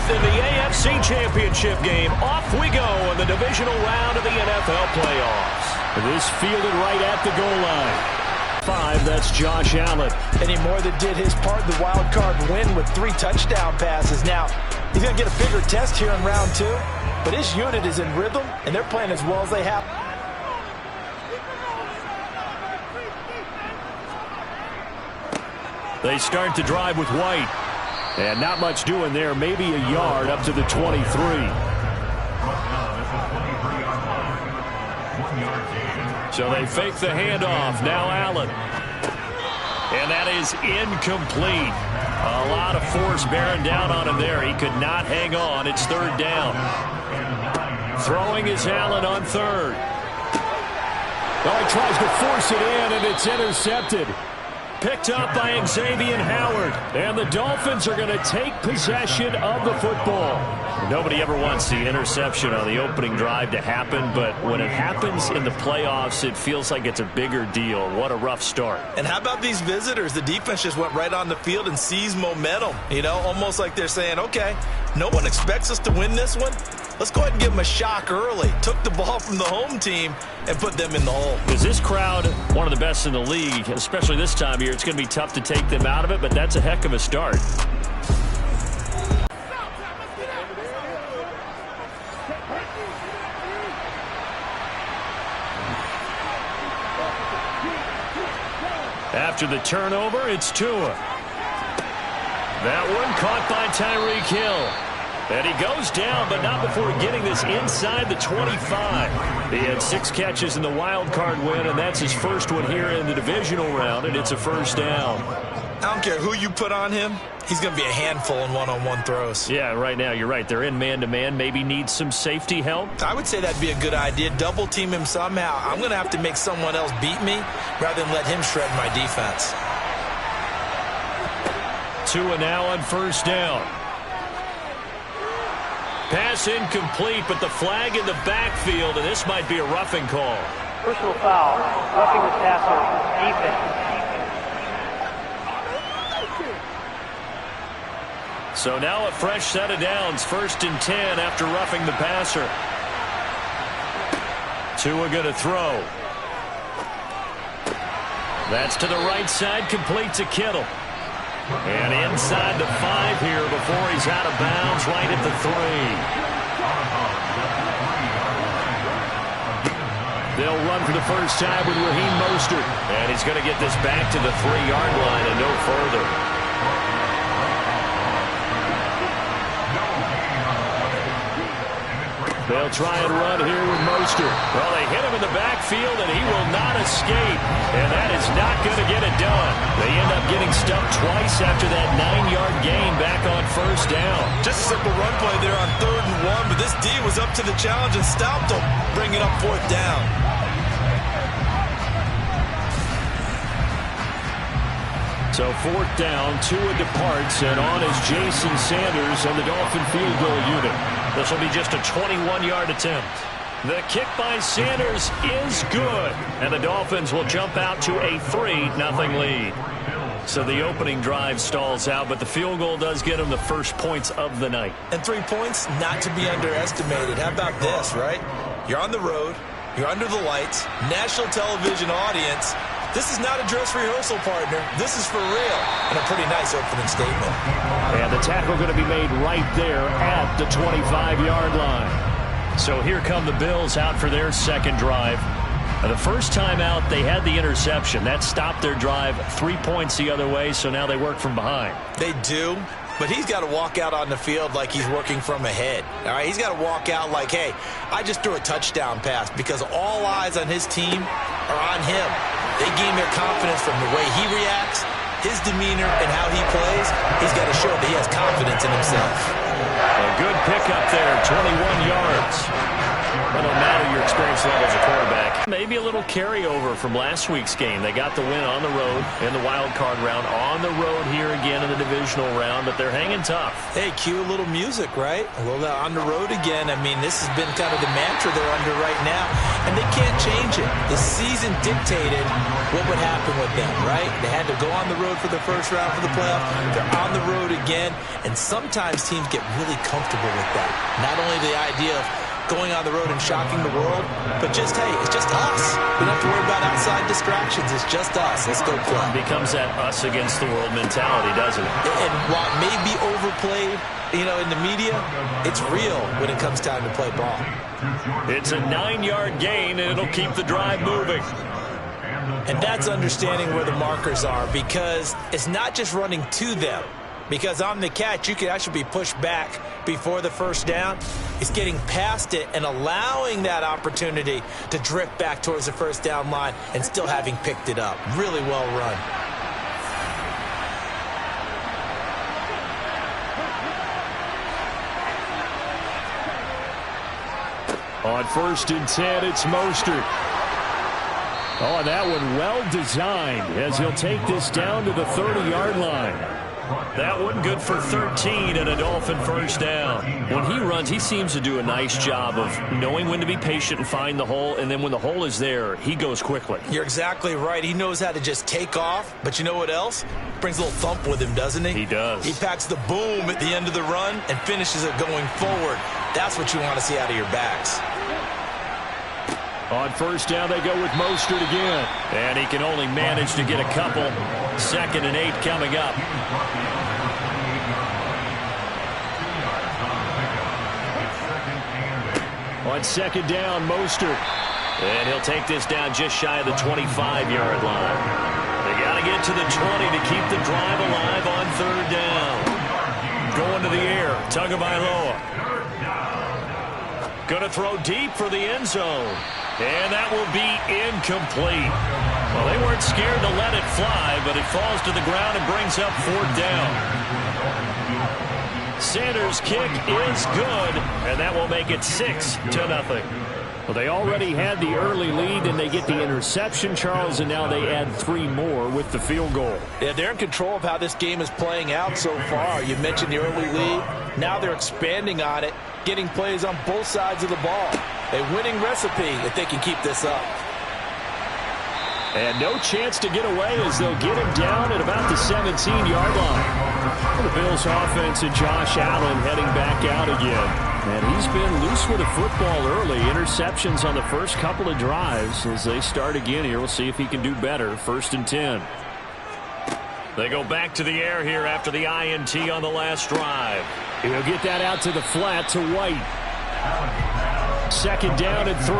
in the AFC Championship game. Off we go in the divisional round of the NFL playoffs. This fielded right at the goal line. 5, that's Josh Allen. And he more than did his part in the wild card win with 3 touchdown passes. Now, he's going to get a bigger test here in round 2, but his unit is in rhythm, and they're playing as well as they have. They start to drive with White. And not much doing there, maybe a yard up to the 23. So they fake the handoff. Now Allen. And that is incomplete. A lot of force bearing down on him there. He could not hang on. It's 3rd down. Throwing is Allen on 3rd. Oh, he tries to force it in, and it's intercepted. Picked up by Xavier Howard. And the Dolphins are going to take possession of the football. Nobody ever wants the interception on the opening drive to happen, but when it happens in the playoffs, it feels like it's a bigger deal. What a rough start. And how about these visitors? The defense just went right on the field and seized momentum. You know, almost like they're saying, okay, no one expects us to win this one. Let's go ahead and give them a shock early. Took the ball from the home team and put them in the hole. Is this crowd one of the best in the league, especially this time of year? It's going to be tough to take them out of it, but that's a heck of a start. After the turnover, it's Tua. That one caught by Tyreek Hill. And he goes down, but not before getting this inside the 25. He had 6 catches in the wild card win, and that's his first one here in the divisional round, and it's a 1st down. I don't care who you put on him. He's going to be a handful in one-on-one throws. Yeah, right now, you're right. They're in man-to-man. Maybe need some safety help. I would say that'd be a good idea. Double team him somehow. I'm going to have to make someone else beat me rather than let him shred my defense. Tua now on 1st down. Pass incomplete, but the flag in the backfield, and this might be a roughing call. Personal foul, roughing the passer, defense. So now a fresh set of downs, 1st and 10 after roughing the passer. Tua going to throw. That's to the right side, complete to Kittle. And inside the 5 here before he's out of bounds right at the 3. They'll run for the first time with Raheem Mostert. And he's going to get this back to the 3-yard line and no further. They'll try and run here with Mostert. Well, they hit him in the backfield, and he will not escape. And that is not going to get it done. They end up getting stumped twice after that 9-yard gain back on 1st down. Just a simple run play there on 3rd and 1, but this D was up to the challenge and stopped him, bringing up 4th down. So 4th down, Tua departs, and on is Jason Sanders and the Dolphin field goal unit. This will be just a 21-yard attempt. The kick by Sanders is good, and the Dolphins will jump out to a 3-0 lead. So the opening drive stalls out, but the field goal does get them the first points of the night. And 3 points, not to be underestimated. How about this, right? You're on the road, you're under the lights, national television audience. This is not a dress rehearsal, partner. This is for real. And a pretty nice opening statement. And the tackle going to be made right there at the 25-yard line. So here come the Bills out for their 2nd drive. The first time out, they had the interception. That stopped their drive 3 points the other way, so now they work from behind. They do, but he's got to walk out on the field like he's working from ahead. All right, he's got to walk out like, hey, I just threw a touchdown pass, because all eyes on his team are on him. They gain their confidence from the way he reacts, his demeanor, and how he plays. He's got to show that he has confidence in himself. A good pickup there, 21 yards. It don't matter your experience level as a quarterback. Maybe a little carryover from last week's game. They got the win on the road in the wild card round, on the road here again in the divisional round, but they're hanging tough. Hey, cue a little music, right? A little on the road again. I mean, this has been kind of the mantra they're under right now, and they can't change it. The season dictated what would happen with them, right? They had to go on the road for the first round for the playoff. They're on the road again, and sometimes teams get really comfortable with that. Not only the idea of going on the road and shocking the world, but just, hey, it's just us. We don't have to worry about outside distractions. It's just us. Let's go play. It becomes that us against the world mentality, doesn't it? And while it may be overplayed, you know, in the media, it's real when it comes time to play ball. It's a 9-yard gain, and it'll keep the drive moving. And that's understanding where the markers are, because it's not just running to them. Because on the catch, you can actually be pushed back before the first down. It's getting past it and allowing that opportunity to drift back towards the first down line and still having picked it up. Really well run. On 1st and 10, it's Mostert. Oh, and that one well designed as he'll take this down to the 30-yard line. That one good for 13 and a Dolphin first down. When he runs, he seems to do a nice job of knowing when to be patient and find the hole, and then when the hole is there, he goes quickly. You're exactly right. He knows how to just take off, but you know what else? Brings a little thump with him, doesn't he? He does. He packs the boom at the end of the run and finishes it going forward. That's what you want to see out of your backs. On first down, they go with Mostert again. And he can only manage to get a couple. 2nd and 8 coming up. On 2nd down, Mostert. And he'll take this down just shy of the 25-yard line. They got to get to the 20 to keep the drive alive on 3rd down. Going to the air, Tagovailoa. Going to throw deep for the end zone. And that will be incomplete. Well, they weren't scared to let it fly, but it falls to the ground and brings up 4th down. Sanders' kick is good, and that will make it 6-0. Well, they already had the early lead, and they get the interception, Charles, and now they add 3 more with the field goal. Yeah, they're in control of how this game is playing out so far. You mentioned the early lead. Now they're expanding on it, getting plays on both sides of the ball. A winning recipe if they can keep this up. And no chance to get away as they'll get him down at about the 17-yard line. The Bills offense and Josh Allen heading back out again. And he's been loose with the football early. Interceptions on the first couple of drives. As they start again here, we'll see if he can do better. 1st and 10. They go back to the air here after the INT on the last drive. He'll get that out to the flat to White. 2nd down and 3.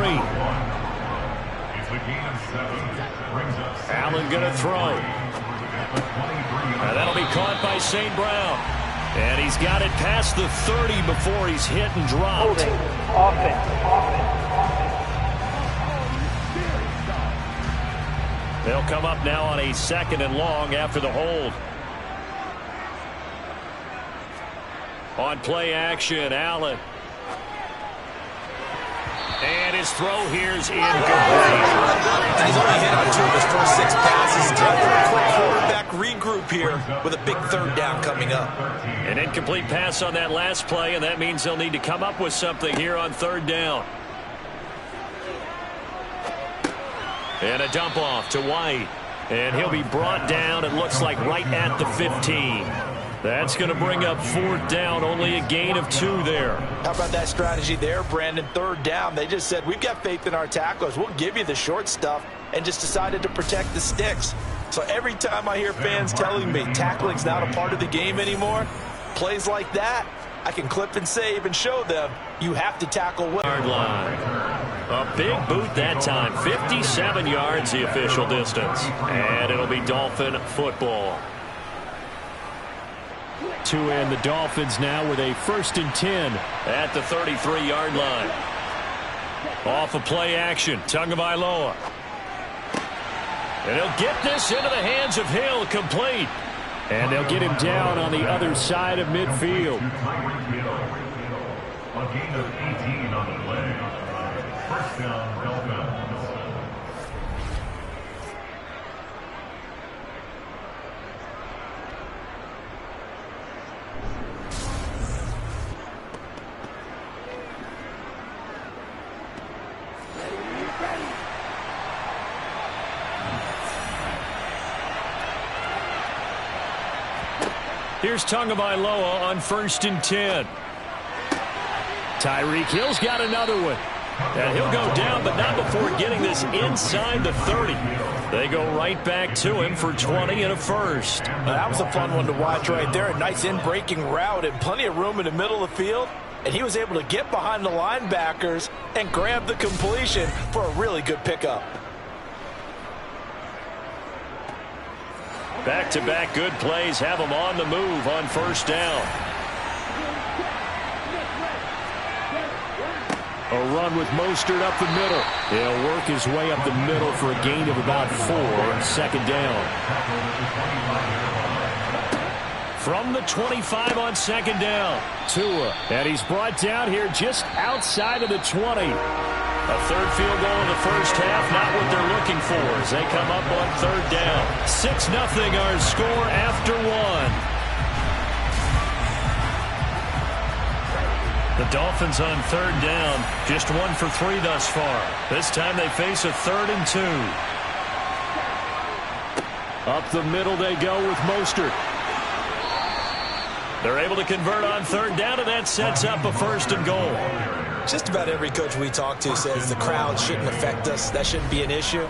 Allen going to throw. And that'll be caught by St. Brown. And he's got it past the 30 before he's hit and dropped. Offense. They'll come up now on a 2nd and long after the hold. On play action, Allen. And his throw here is incomplete. And he's only hit on 2 of his first 6 passes. Time for a quick quarterback regroup here with a big 3rd down coming up. An incomplete pass on that last play, and that means they'll need to come up with something here on 3rd down. And a dump off to White. And he'll be brought down, it looks like, right at the 15. That's going to bring up 4th down, only a gain of 2 there. How about that strategy there, Brandon? 3rd down. They just said, we've got faith in our tacklers. We'll give you the short stuff, and just decided to protect the sticks. So every time I hear fans telling me tackling's not a part of the game anymore, plays like that, I can clip and save and show them you have to tackle well. Yard line. A big boot that time. 57 yards the official distance. And it'll be Dolphin football. To end the Dolphins now with a 1st and 10 at the 33-yard line. Off of play action, Tagovailoa. And he'll get this into the hands of Hill, complete. And they'll get him down on the other side of midfield. A gain of 18 on the play. 1st down, Dolphins. Here's Tagovailoa on 1st and 10. Tyreek Hill's got another one. And he'll go down, but not before getting this inside the 30. They go right back to him for 20 and a first. Now, that was a fun one to watch right there. A nice in-breaking route and plenty of room in the middle of the field. And he was able to get behind the linebackers and grab the completion for a really good pickup. Back-to-back good plays have him on the move on 1st down. A run with Mostert up the middle. He'll work his way up the middle for a gain of about 4. 2nd down. From the 25 on 2nd down. Tua. And he's brought down here just outside of the 20. A 3rd field goal in the first half, not what they're looking for as they come up on 3rd down. 6-0 our score after 1. The Dolphins on 3rd down, just 1 for 3 thus far. This time they face a 3rd and 2. Up the middle they go with Mostert. They're able to convert on 3rd down, and that sets up a 1st and goal. Just about every coach we talk to says the crowd shouldn't affect us. That shouldn't be an issue.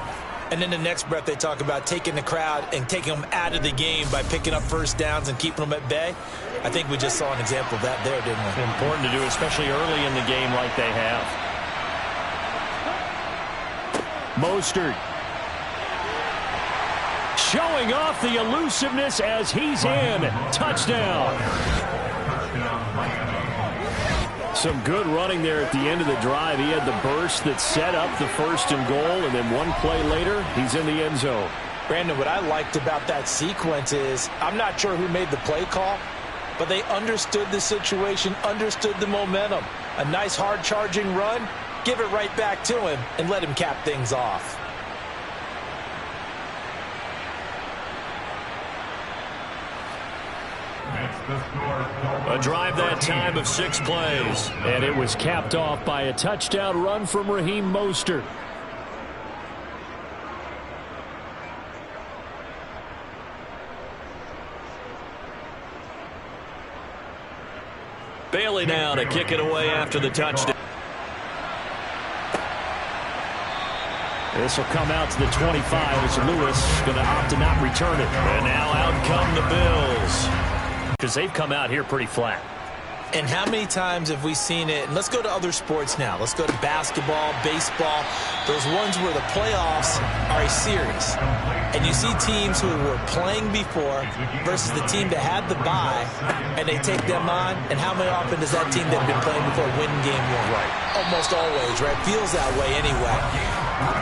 And then the next breath they talk about taking the crowd and taking them out of the game by picking up 1st downs and keeping them at bay. I think we just saw an example of that there, didn't we? Important to do, especially early in the game like they have. Mostert. Showing off the elusiveness as he's in. Touchdown. Some good running there at the end of the drive. He had the burst that set up the 1st and goal, and then one play later, he's in the end zone. Brandon, what I liked about that sequence is I'm not sure who made the play call, but they understood the situation, understood the momentum. A nice hard-charging run, give it right back to him, and let him cap things off. A drive that time of 6 plays. And it was capped off by a touchdown run from Raheem Mostert. Bailey now to kick it away after the touchdown. This will come out to the 25 as Lewis going to opt to not return it. And now out come the Bills, because they've come out here pretty flat. And how many times have we seen it? And let's go to other sports now. Let's go to basketball, baseball, those ones where the playoffs are a series. And you see teams who were playing before versus the team that had the bye, and they take them on. And how many often does that team that had been playing before win game 1? Right. Almost always, right? Feels that way anyway.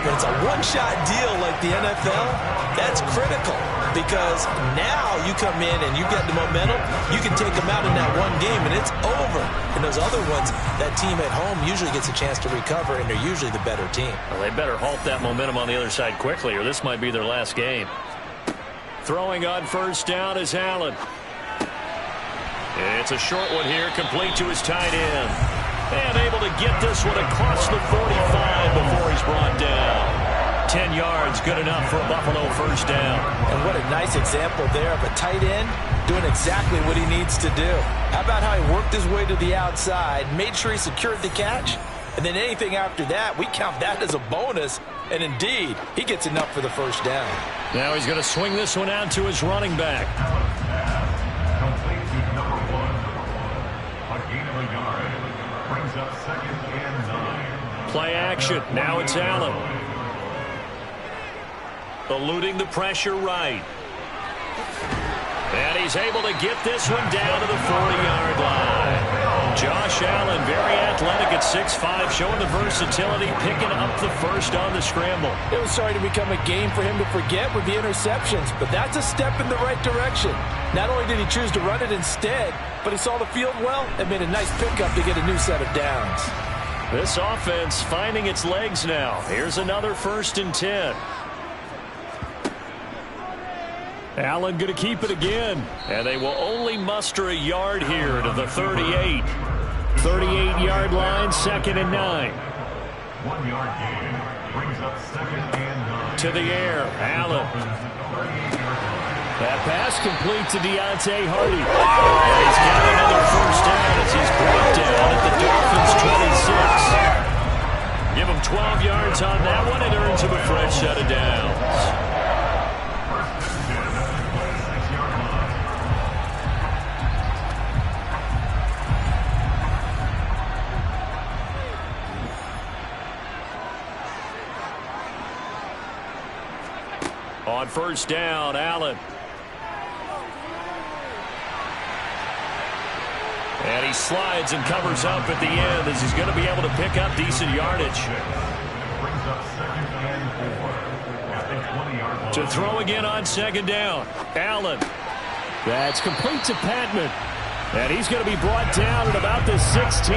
But it's a one-shot deal like the NFL. That's critical because now you come in and you get the momentum. You can take them out in that one game, and it's over. And those other ones, that team at home usually gets a chance to recover, and they're usually the better team. Well, they better halt that momentum on the other side quickly, or this might be their last game. Throwing on 1st down is Allen. It's a short one here, complete to his tight end. And able to get this one across the 45 before he's brought down. 10 yards, good enough for a Buffalo 1st down. And what a nice example there of a tight end doing exactly what he needs to do. How about how he worked his way to the outside, made sure he secured the catch, and then anything after that, we count that as a bonus. And indeed, he gets enough for the 1st down. Now he's going to swing this one out to his running back. Complete to number 1. A gain of a yard. Brings up 2nd and 9. Play action. Now it's Allen. Eluding the pressure right. And he's able to get this one down to the 40-yard line. Josh Allen, very athletic at 6'5", showing the versatility, picking up the 1st on the scramble. It was starting to become a game for him to forget with the interceptions, but that's a step in the right direction. Not only did he choose to run it instead, but he saw the field well and made a nice pickup to get a new set of downs. This offense finding its legs now. Here's another 1st and 10. Allen going to keep it again. And they will only muster a yard here to the 38. 38-yard line, 2nd and 9. 1 yard gain brings up 2nd and 9. To the air, Allen. That pass complete to Deontay Hardy. And he's got another first down as he's brought down at the Dolphins' 26. Give him 12 yards on that one and earns him a fresh set of downs. On first down, Allen. And he slides and covers up at the end as he's going to be able to pick up decent yardage. To throw again on second down. Allen. That's complete to Patman. And he's going to be brought down at about the 16.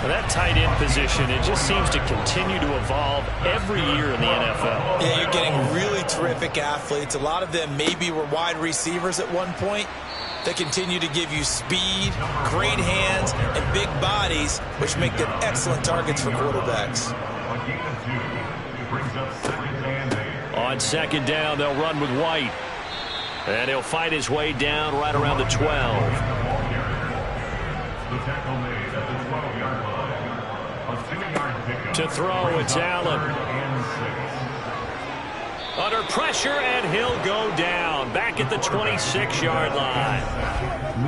That tight end position, it just seems to continue to evolve every year in the NFL. Yeah, you're getting really terrific athletes. A lot of them maybe were wide receivers at one point. They continue to give you speed, great hands, and big bodies, which make them excellent targets for quarterbacks. On second down, they'll run with White. And he'll fight his way down right around the 12. To throw, it's Allen. Under pressure, and he'll go down. Back at the 26-yard line.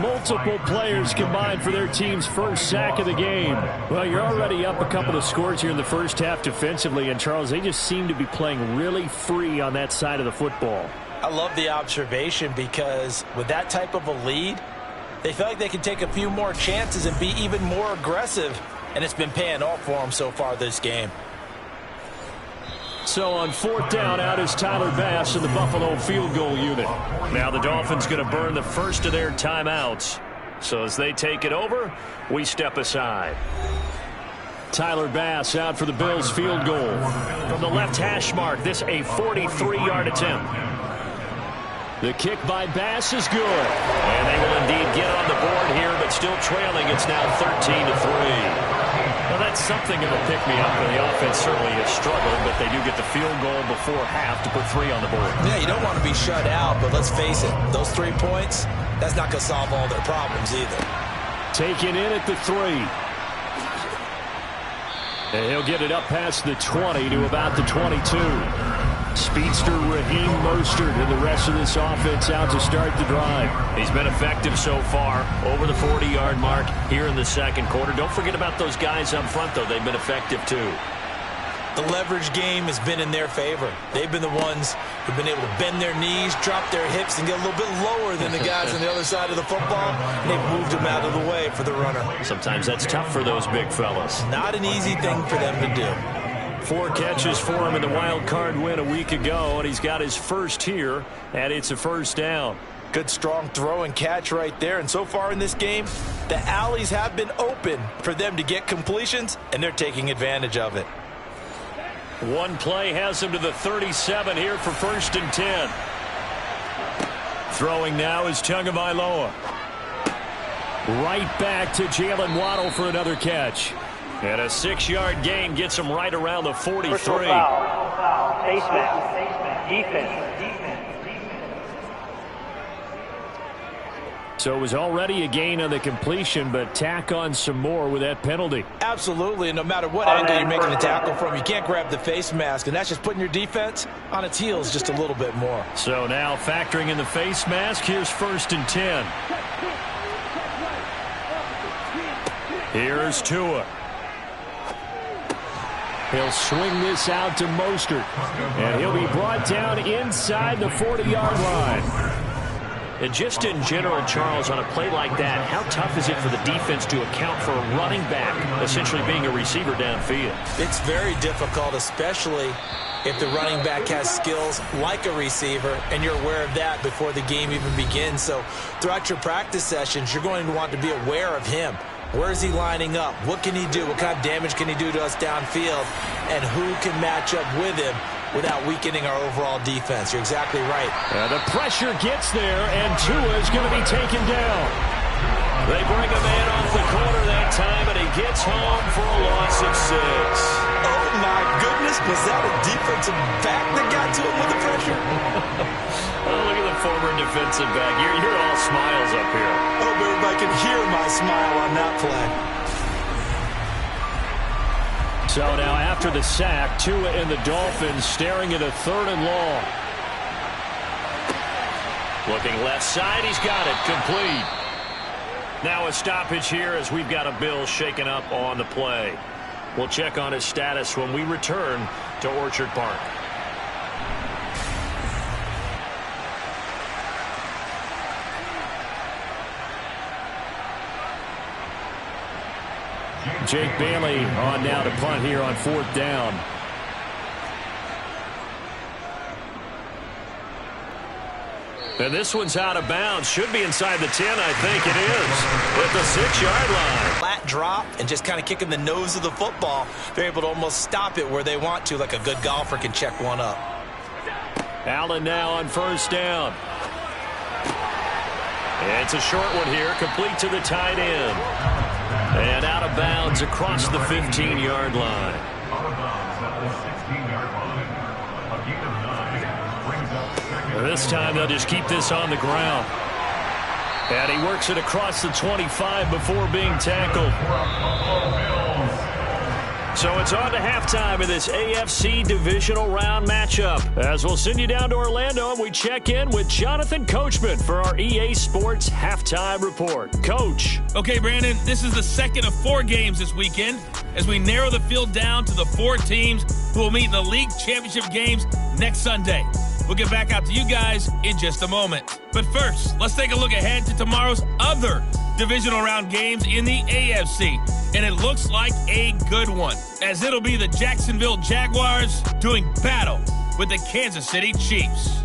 Multiple players combined for their team's first sack of the game. Well, you're already up a couple of scores here in the first half defensively. And, Charles, they just seem to be playing really free on that side of the football. I love the observation because with that type of a lead, they feel like they can take a few more chances and be even more aggressive. And it's been paying off for them so far this game. So on fourth down, out is Tyler Bass in the Buffalo field goal unit. Now the Dolphins going to burn the first of their timeouts. So as they take it over, we step aside. Tyler Bass out for the Bills field goal. From the left hash mark, this a 43-yard attempt. The kick by Bass is good. And they will indeed get on the board here, but still trailing. It's now 13-3. Well, that's something of a pick-me-up, and the offense certainly has struggled, but they do get the field goal before half to put 3 on the board. Yeah, you don't want to be shut out, but let's face it, those 3 points, that's not going to solve all their problems either. Taken in at the 3. And he'll get it up past the 20 to about the 22. Speedster Raheem Mostert and the rest of this offense out to start the drive. He's been effective so far, over the 40-yard mark here in the second quarter. Don't forget about those guys up front, though. They've been effective, too. The leverage game has been in their favor. They've been the ones who've been able to bend their knees, drop their hips, and get a little bit lower than the guys on the other side of the football, and they've moved them out of the way for the runner. Sometimes that's tough for those big fellas. Not an easy thing for them to do. 4 catches for him in the wild card win a week ago, and he's got his first here, and it's a first down. Good strong throw and catch right there, and so far in this game, the alleys have been open for them to get completions, and they're taking advantage of it. One play has him to the 37 here for first and 10. Throwing now is Tagovailoa. Right back to Jalen Waddle for another catch. And a 6-yard gain gets him right around the 43. Personal foul. Face mask. Defense. So it was already a gain on the completion, but tack on some more with that penalty. Absolutely, and no matter what angle you're making the tackle from, you can't grab the face mask, and that's just putting your defense on its heels just a little bit more. So now factoring in the face mask, here's first and 10. Here's Tua. He'll swing this out to Mostert, and he'll be brought down inside the 40-yard line. And just in general, Charles, on a play like that, how tough is it for the defense to account for a running back essentially being a receiver downfield? It's very difficult, especially if the running back has skills like a receiver, and you're aware of that before the game even begins. So throughout your practice sessions, you're going to want to be aware of him. Where is he lining up? What can he do? What kind of damage can he do to us downfield? And who can match up with him without weakening our overall defense? You're exactly right. The pressure gets there, and Tua is going to be taken down. They bring a man off the corner that time, and he gets home for a loss of 6. Oh, my goodness. Was that a defensive back that got to him with the pressure? Oh, look at the former defensive back. You're all smiles up here. I hope everybody can hear my smile on that play. So now after the sack, Tua and the Dolphins staring at a 3rd and long. Looking left side, he's got it, complete. Now a stoppage here as we've got a Bill shaken up on the play. We'll check on his status when we return to Orchard Park. Jake Bailey on now to punt here on 4th down. And this one's out of bounds. Should be inside the 10, I think it is. At the 6-yard line. Flat drop and just kind of kicking the nose of the football. They're able to almost stop it where they want to, like a good golfer can check one up. Allen now on 1st down. It's a short one here, complete to the tight end. And out of bounds across the 15-yard line. Out of bounds at the 16-yard line. A gain of 9 brings up second. This time they'll just keep this on the ground. And he works it across the 25 before being tackled. So it's on to halftime in this AFC divisional round matchup. As we'll send you down to Orlando, and we check in with Jonathan Coachman for our EA Sports Halftime Report. Coach. Okay, Brandon, this is the second of 4 games this weekend as we narrow the field down to the 4 teams who will meet in the league championship games next Sunday. We'll get back out to you guys in just a moment. But first, let's take a look ahead to tomorrow's other divisional round games in the AFC. And it looks like a good one, as it'll be the Jacksonville Jaguars doing battle with the Kansas City Chiefs.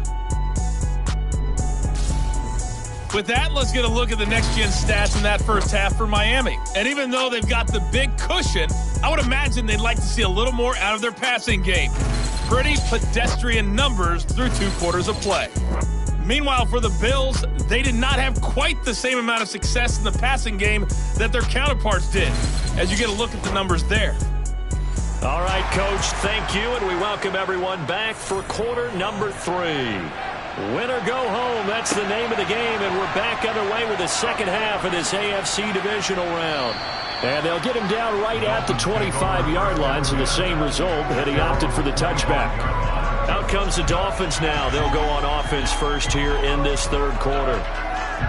With that, let's get a look at the next-gen stats in that first half for Miami. And even though they've got the big cushion, I would imagine they'd like to see a little more out of their passing game. Pretty pedestrian numbers through 2 quarters of play. Meanwhile, for the Bills, they did not have quite the same amount of success in the passing game that their counterparts did, as you get a look at the numbers there. All right, Coach, thank you, and we welcome everyone back for quarter number 3. Win or go home, that's the name of the game, and we're back underway with the second half of this AFC divisional round. And they'll get him down right at the 25-yard line, so the same result, and he opted for the touchback. Out comes the Dolphins now. They'll go on offense first here in this 3rd quarter.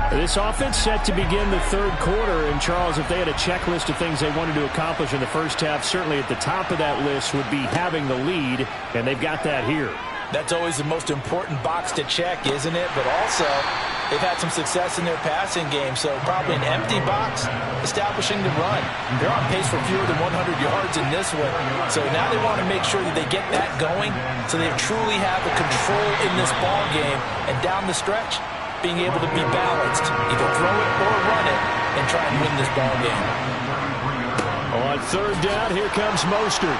This offense set to begin the 3rd quarter. And, Charles, if they had a checklist of things they wanted to accomplish in the first half, certainly at the top of that list would be having the lead, and they've got that here. That's always the most important box to check, isn't it? But also, they've had some success in their passing game, so probably an empty box establishing the run. They're on pace for fewer than 100 yards in this one, so now they want to make sure that they get that going so they truly have the control in this ball game, and down the stretch, being able to be balanced, either throw it or run it, and try and win this ball game. On 3rd down, here comes Mostert.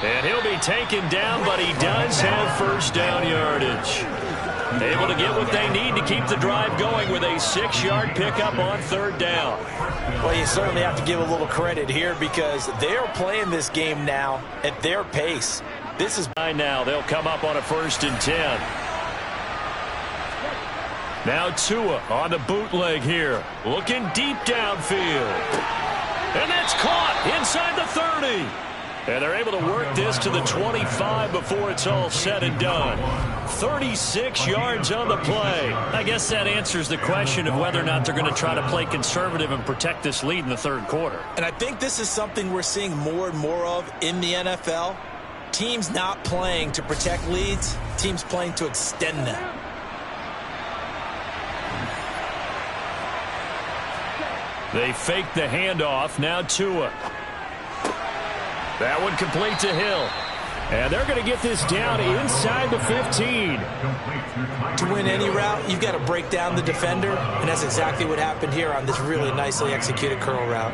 And he'll be taken down, but he does have 1st down yardage. Able to get what they need to keep the drive going with a 6-yard pickup on 3rd down. Well, you certainly have to give a little credit here because they're playing this game now at their pace. This is by now. They'll come up on a 1st and 10. Now Tua on the bootleg here, looking deep downfield. And that's caught inside the 30. And they're able to work this to the 25 before it's all said and done. 36 yards on the play. I guess that answers the question of whether or not they're going to try to play conservative and protect this lead in the 3rd quarter. And I think this is something we're seeing more and more of in the NFL. Teams not playing to protect leads, teams playing to extend them. They fake the handoff. Now Tua. That one complete to Hill. And they're going to get this down inside the 15. To win any route, you've got to break down the defender, and that's exactly what happened here on this really nicely executed curl route.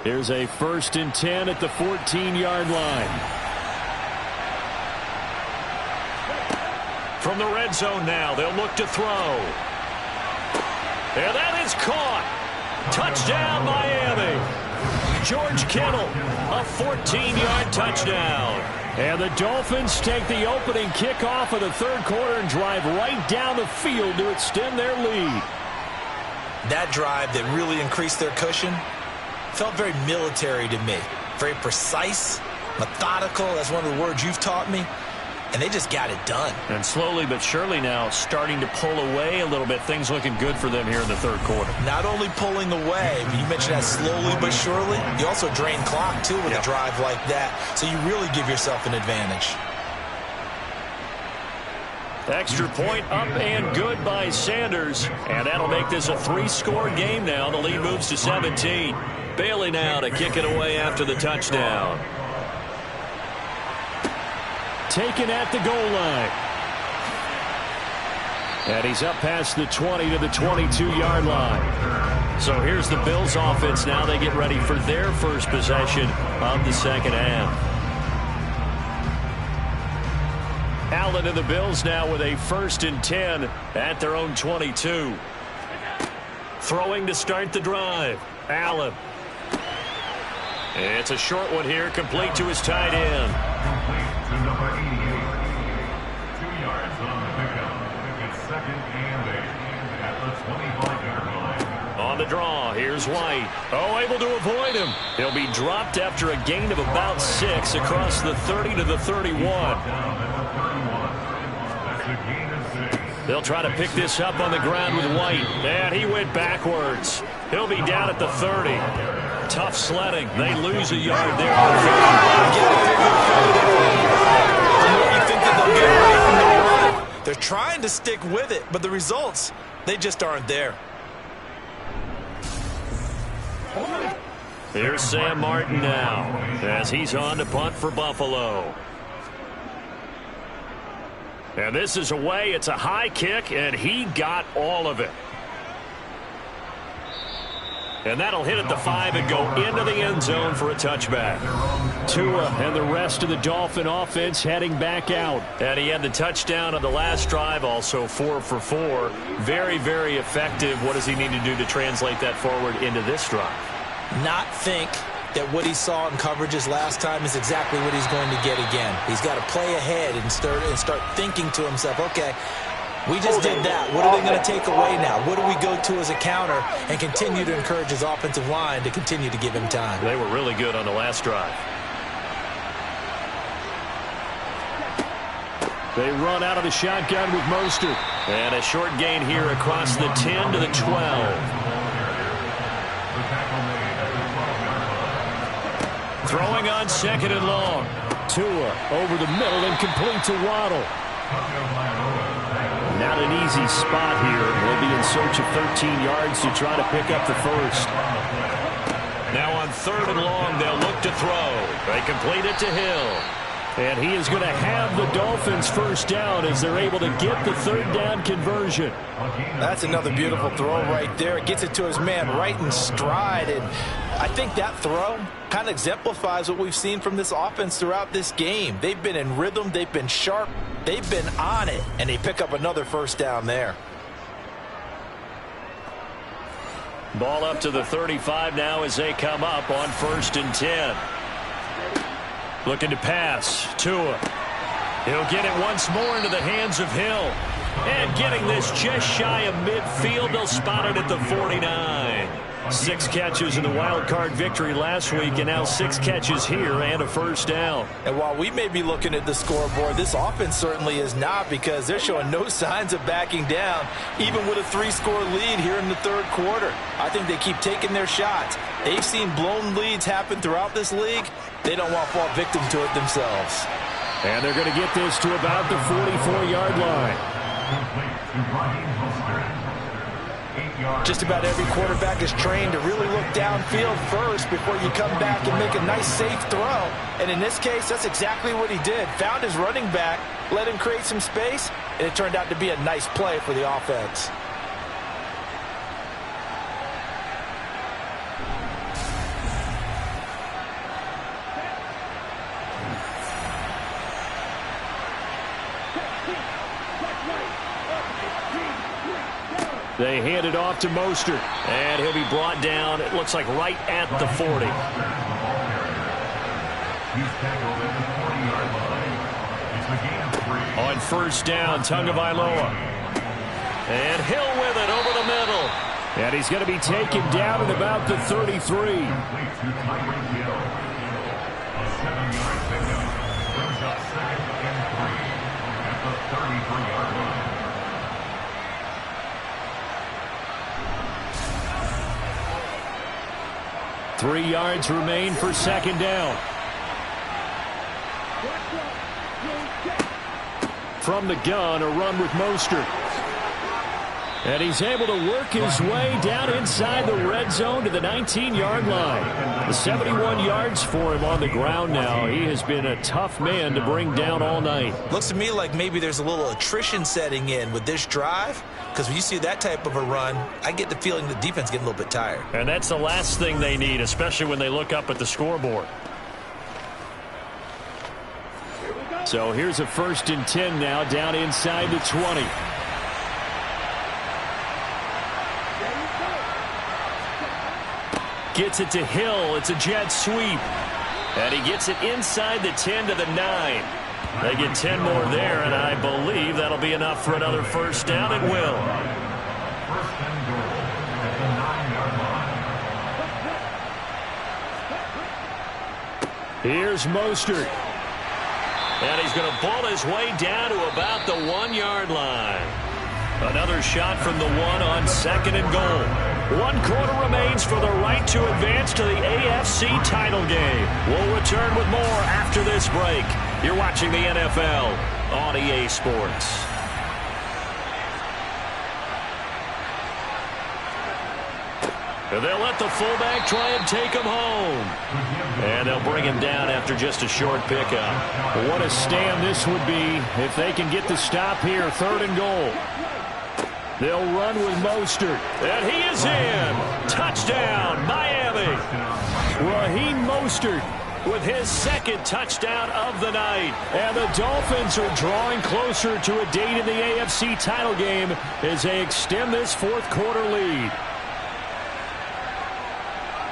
Here's a 1st and 10 at the 14-yard line. From the red zone now, they'll look to throw. And that is caught. Touchdown, Miami. George Kittle, a 14-yard touchdown. And the Dolphins take the opening kickoff of the third quarter and drive right down the field to extend their lead. That drive that really increased their cushion felt very military to me. Very precise, methodical. That's one of the words you've taught me. And they just got it done. And slowly but surely now starting to pull away a little bit. Things looking good for them here in the third quarter. Not only pulling away, you mentioned that slowly but surely. You also drain clock, too, with a drive like that. So you really give yourself an advantage. Extra point up and good by Sanders. And that'll make this a 3-score game now. The lead moves to 17. Bailey now to kick it away after the touchdown. Taken at the goal line. And he's up past the 20 to the 22-yard line. So here's the Bills offense now. They get ready for their first possession of the second half. Allen and the Bills now with a 1st and 10 at their own 22. Throwing to start the drive. Allen. It's a short one here, complete to his tight end. Complete to number 88. 2 yards on the pickup. It's 2nd and 8 at the 25-yard line. On the draw, here's White. Oh, able to avoid him. He'll be dropped after a gain of about 6 across the 30 to the 31. They'll try to pick this up on the ground with White. And he went backwards. He'll be down at the 30. Tough sledding. They lose a yard there. They're trying to stick with it, but the results, they just aren't there. Here's Sam Martin now as he's on to punt for Buffalo. And this is away. It's a high kick, and he got all of it. And that'll hit at the 5 and go into the end zone for a touchback. Tua and the rest of the Dolphin offense heading back out. And he had the touchdown on the last drive, also 4 for 4. Very, very effective. What does he need to do to translate that forward into this drive? Not think that what he saw in coverages last time is exactly what he's going to get again. He's got to play ahead and start thinking to himself, okay, we just did that. What are they going to take away now? What do we go to as a counter? And continue to encourage his offensive line to continue to give him time. They were really good on the last drive. They run out of the shotgun with Mostert. And a short gain here across the 10 to the 12. Throwing on 2nd and long. Tua over the middle and complete to Waddle. Not an easy spot here. They'll be in search of 13 yards to try to pick up the first. Now on 3rd and long, they'll look to throw. They complete it to Hill. And he is going to have the Dolphins first down as they're able to get the 3rd down conversion. That's another beautiful throw right there. It gets it to his man right in stride. And I think that throw kind of exemplifies what we've seen from this offense throughout this game. They've been in rhythm. They've been sharp. They've been on it. And they pick up another first down there. Ball up to the 35 now as they come up on 1st and 10. Looking to pass. Tua. He'll get it once more into the hands of Hill. And getting this just shy of midfield. They'll spot it at the 49. 6 catches in the wild card victory last week, and now 6 catches here and a first down. And while we may be looking at the scoreboard, this offense certainly is not, because they're showing no signs of backing down, even with a 3-score lead here in the 3rd quarter. I think they keep taking their shots. They've seen blown leads happen throughout this league. They don't want to fall victim to it themselves. And they're going to get this to about the 44-yard line. Just about every quarterback is trained to really look downfield first before you come back and make a nice, safe throw. And in this case, that's exactly what he did. Found his running back, let him create some space, and it turned out to be a nice play for the offense. They hand it off to Mostert. And he'll be brought down, it looks like right at the 40. He's tackled at the 40-yard line. It's a gain of 3. On first down, Tagovailoa. And Hill with it over the middle. And he's going to be taken down at about the 33. Complete to Tyreek Hill. A 7-yard pickup brings up 2nd and 3 at the 33-yard line. 3 yards remain for second down. From the gun, a run with Mostert. And he's able to work his way down inside the red zone to the 19-yard line. The 71 yards for him on the ground now. He has been a tough man to bring down all night. Looks to me like maybe there's a little attrition setting in with this drive, because when you see that type of a run, I get the feeling the defense getting a little bit tired. And that's the last thing they need, especially when they look up at the scoreboard. So here's a 1st and 10 now, down inside the 20. Gets it to Hill. It's a jet sweep. And he gets it inside the 10 to the 9. They get 10 more there, and I believe that'll be enough for another first down. It will. 1st and goal at the 9-yard line. Here's Mostert. And he's going to pull his way down to about the 1-yard line. Another shot from the 1 on 2nd and goal. 1 quarter remains for the right to advance to the AFC title game. We'll return with more after this break. You're watching the NFL on EA Sports. They'll let the fullback try and take him home. And they'll bring him down after just a short pickup. What a stand this would be if they can get the stop here. 3rd and goal. They'll run with Mostert. And he is in. Touchdown, Miami. Raheem Mostert with his 2nd touchdown of the night. And the Dolphins are drawing closer to a date in the AFC title game as they extend this 4th quarter lead.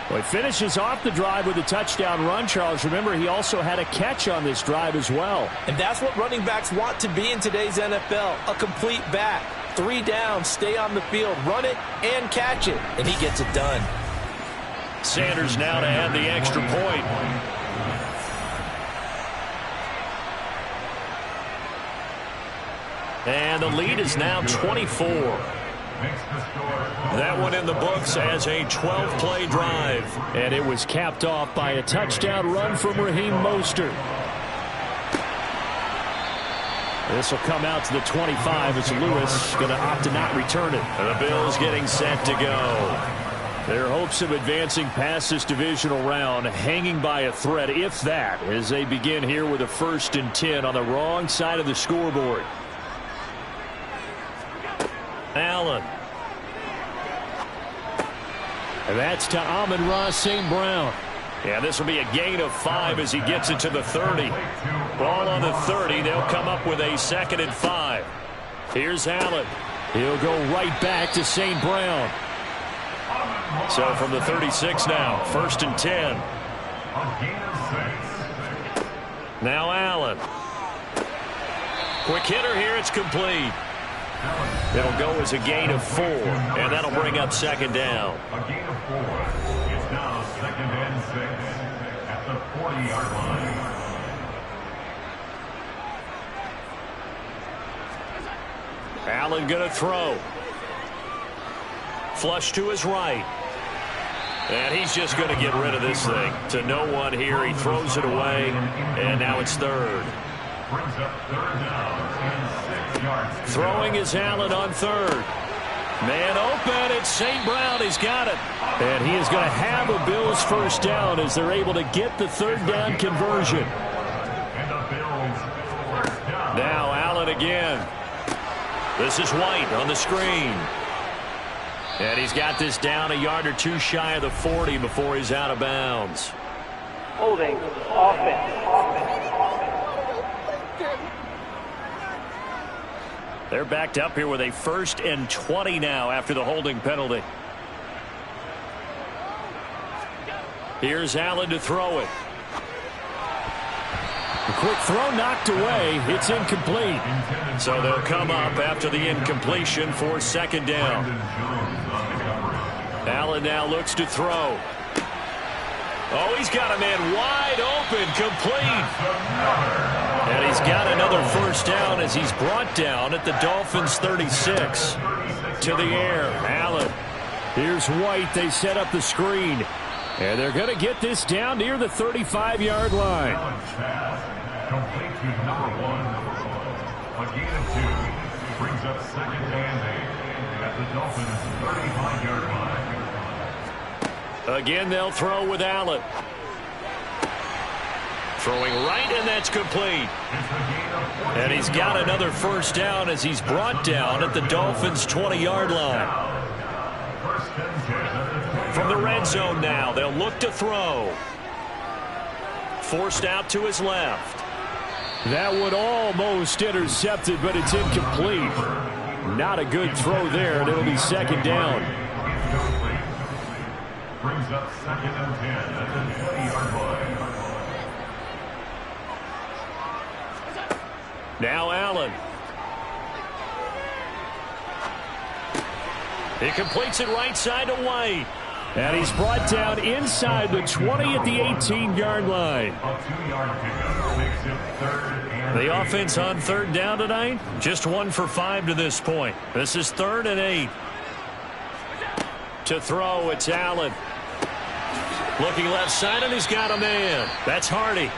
Well, he finishes off the drive with a touchdown run, Charles. Remember, he also had a catch on this drive as well. And that's what running backs want to be in today's NFL, a complete back. 3 down, stay on the field, run it, and catch it. And he gets it done. Sanders now to add the extra point. And the lead is now 24. That one in the books as a 12-play drive. And it was capped off by a touchdown run from Raheem Mostert. This will come out to the 25 as Lewis going to opt to not return it. And the Bills getting set to go. Their hopes of advancing past this divisional round hanging by a thread, if that, as they begin here with a 1st and 10 on the wrong side of the scoreboard. Allen. And that's to Amon-Ra St. Brown. Yeah, this will be a gain of 5 as he gets it to the 30. Ball on the 30. They'll come up with a 2nd and 5. Here's Allen. He'll go right back to St. Brown. So from the 36 now, 1st and 10. Now Allen. Quick hitter here. It's complete. It'll go as a gain of 4, and that'll bring up 2nd down. A gain of 4. It's now 2nd and 6 at the 40-yard line. Allen going to throw. Flush to his right. And he's just going to get rid of this thing. To no one here. He throws it away, and now it's 3rd. Brings up 3rd down and 6 yards. Throwing is Allen on 3rd. Man open. It's St. Brown. He's got it. And he is going to have a Bills 1st down as they're able to get the 3rd down conversion. And the Bills 1st down. Now Allen again. This is White on the screen. And he's got this down a yard or 2 shy of the 40 before he's out of bounds. Holding offense. They're backed up here with a 1st and 20 now after the holding penalty. Here's Allen to throw it. A quick throw knocked away. It's incomplete. So they'll come up after the incompletion for 2nd down. Allen now looks to throw. Oh, he's got a man wide open, complete. And he's got another 1st down as he's brought down at the Dolphins' 36. To the air, Allen. Here's White. They set up the screen. And they're going to get this down near the 35-yard line. Complete to number 1. A gain of 2. Brings up 2nd and 8 at the Dolphins' 35-yard line. Again, they'll throw with Allen. Throwing right, and that's complete. And he's got another 1st down as he's brought down at the Dolphins' 20-yard line. From the red zone now, they'll look to throw. Forced out to his left. That one almost intercepted, but it's incomplete. Not a good throw there, and it'll be 2nd down. Brings up 2nd and 10 at the 20-yard line. Now Allen. He completes it right side to White. And he's brought down inside the 20 at the 18-yard line. A 2-yard pickup makes it 3rd and The offense on 3rd down tonight, just 1 for 5 to this point. This is 3rd and 8. To throw, it's Allen. Looking left side, and he's got a man. That's Hardy.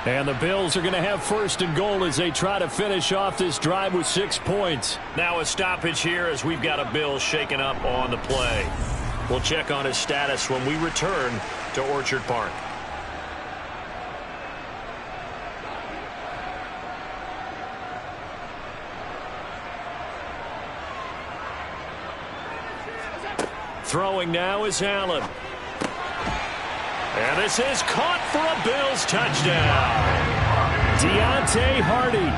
And the Bills are going to have 1st and goal as they try to finish off this drive with 6 points. Now a stoppage here as we've got a Bill shaken up on the play. We'll check on his status when we return to Orchard Park. Throwing now is Allen. And this is caught for a Bills touchdown. Deontay Hardy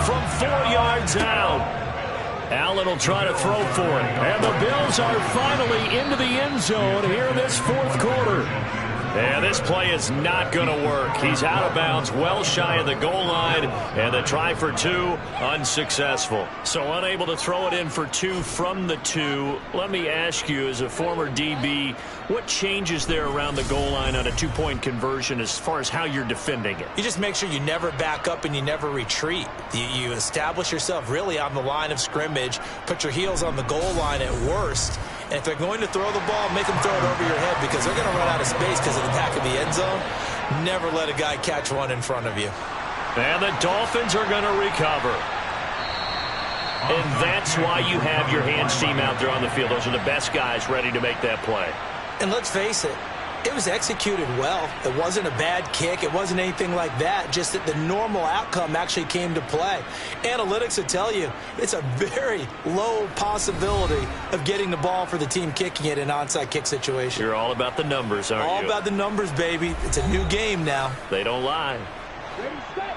from 4 yards out. Allen will try to throw for it. And the Bills are finally into the end zone here in this 4th quarter. And this play is not going to work. He's out of bounds, well shy of the goal line, and the try for 2, unsuccessful. So unable to throw it in for 2 from the 2. Let me ask you, as a former DB, what changes there around the goal line on a 2-point conversion as far as how you're defending it? You just make sure you never back up and you never retreat. You establish yourself really on the line of scrimmage, put your heels on the goal line at worst. And if they're going to throw the ball, make them throw it over your head because they're going to run out of space because of the back of the end zone. Never let a guy catch one in front of you. And the Dolphins are going to recover. And that's why you have your hands team out there on the field. Those are the best guys ready to make that play. And let's face it, it was executed well. It wasn't a bad kick. It wasn't anything like that. Just that the normal outcome actually came to play. Analytics will tell you it's a very low possibility of getting the ball for the team kicking it in an onside kick situation. You're all about the numbers, aren't you? All about the numbers, baby. It's a new game now. They don't lie. Ready, set.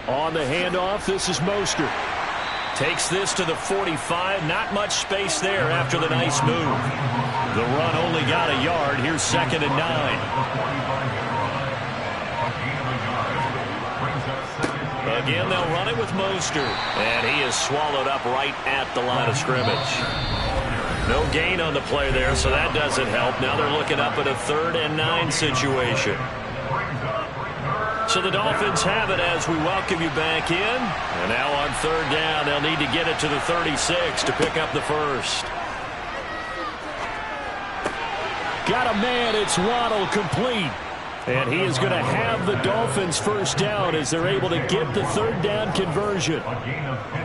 On the handoff, this is Mostert. Takes this to the 45. Not much space there after the nice move. The run only got a yard. Here's 2nd and 9. Again, they'll run it with Mostert. And he is swallowed up right at the line of scrimmage. No gain on the play there, so that doesn't help. Now they're looking up at a 3rd and 9 situation. So the Dolphins have it as we welcome you back in. And now on 3rd down, they'll need to get it to the 36 to pick up the 1st. Got a man, it's Waddle, complete. And he is going to have the Dolphins 1st down as they're able to get the 3rd down conversion. A gain of 15.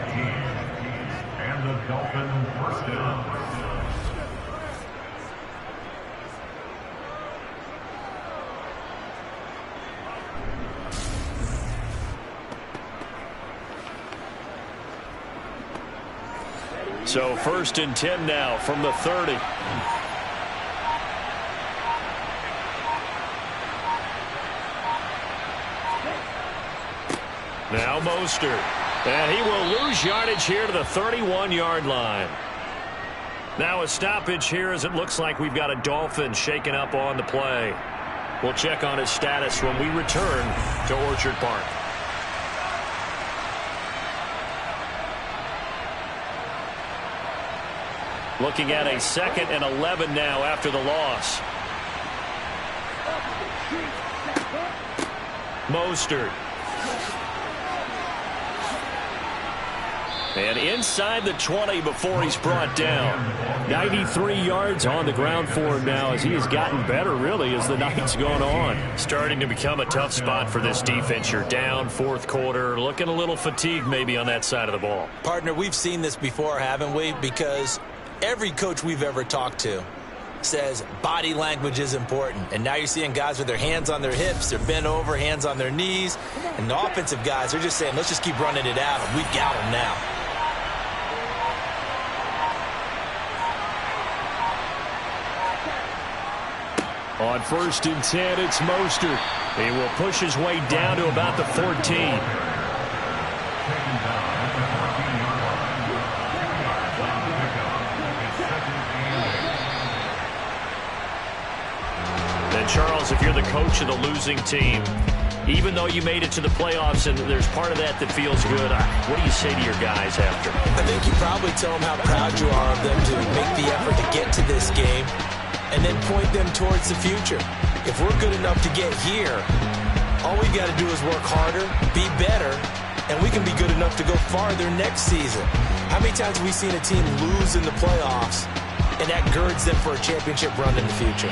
And the Dolphins 1st down. So 1st and 10 now from the 30. Now Mostert. And he will lose yardage here to the 31-yard line. Now a stoppage here as it looks like we've got a Dolphin shaken up on the play. We'll check on his status when we return to Orchard Park. Looking at a 2nd and 11 now after the loss. Mostert. And inside the 20 before he's brought down. 93 yards on the ground for him now as he has gotten better, really, as the night's gone on. Starting to become a tough spot for this defense. You're down 4th quarter, looking a little fatigued maybe on that side of the ball. Partner, we've seen this before, haven't we? Because every coach we've ever talked to says body language is important. And now you're seeing guys with their hands on their hips, they're bent over, hands on their knees. And the offensive guys, they're just saying, let's just keep running it out. And we've got them now. On 1st and 10, it's Mostert. He will push his way down to about the 14. And Charles, if you're the coach of the losing team, even though you made it to the playoffs and there's part of that that feels good, what do you say to your guys after? I think you probably tell them how proud you are of them to make the effort to get to this game and then point them towards the future. If we're good enough to get here, all we got to do is work harder, be better, and we can be good enough to go farther next season. How many times have we seen a team lose in the playoffs, and that girds them for a championship run in the future?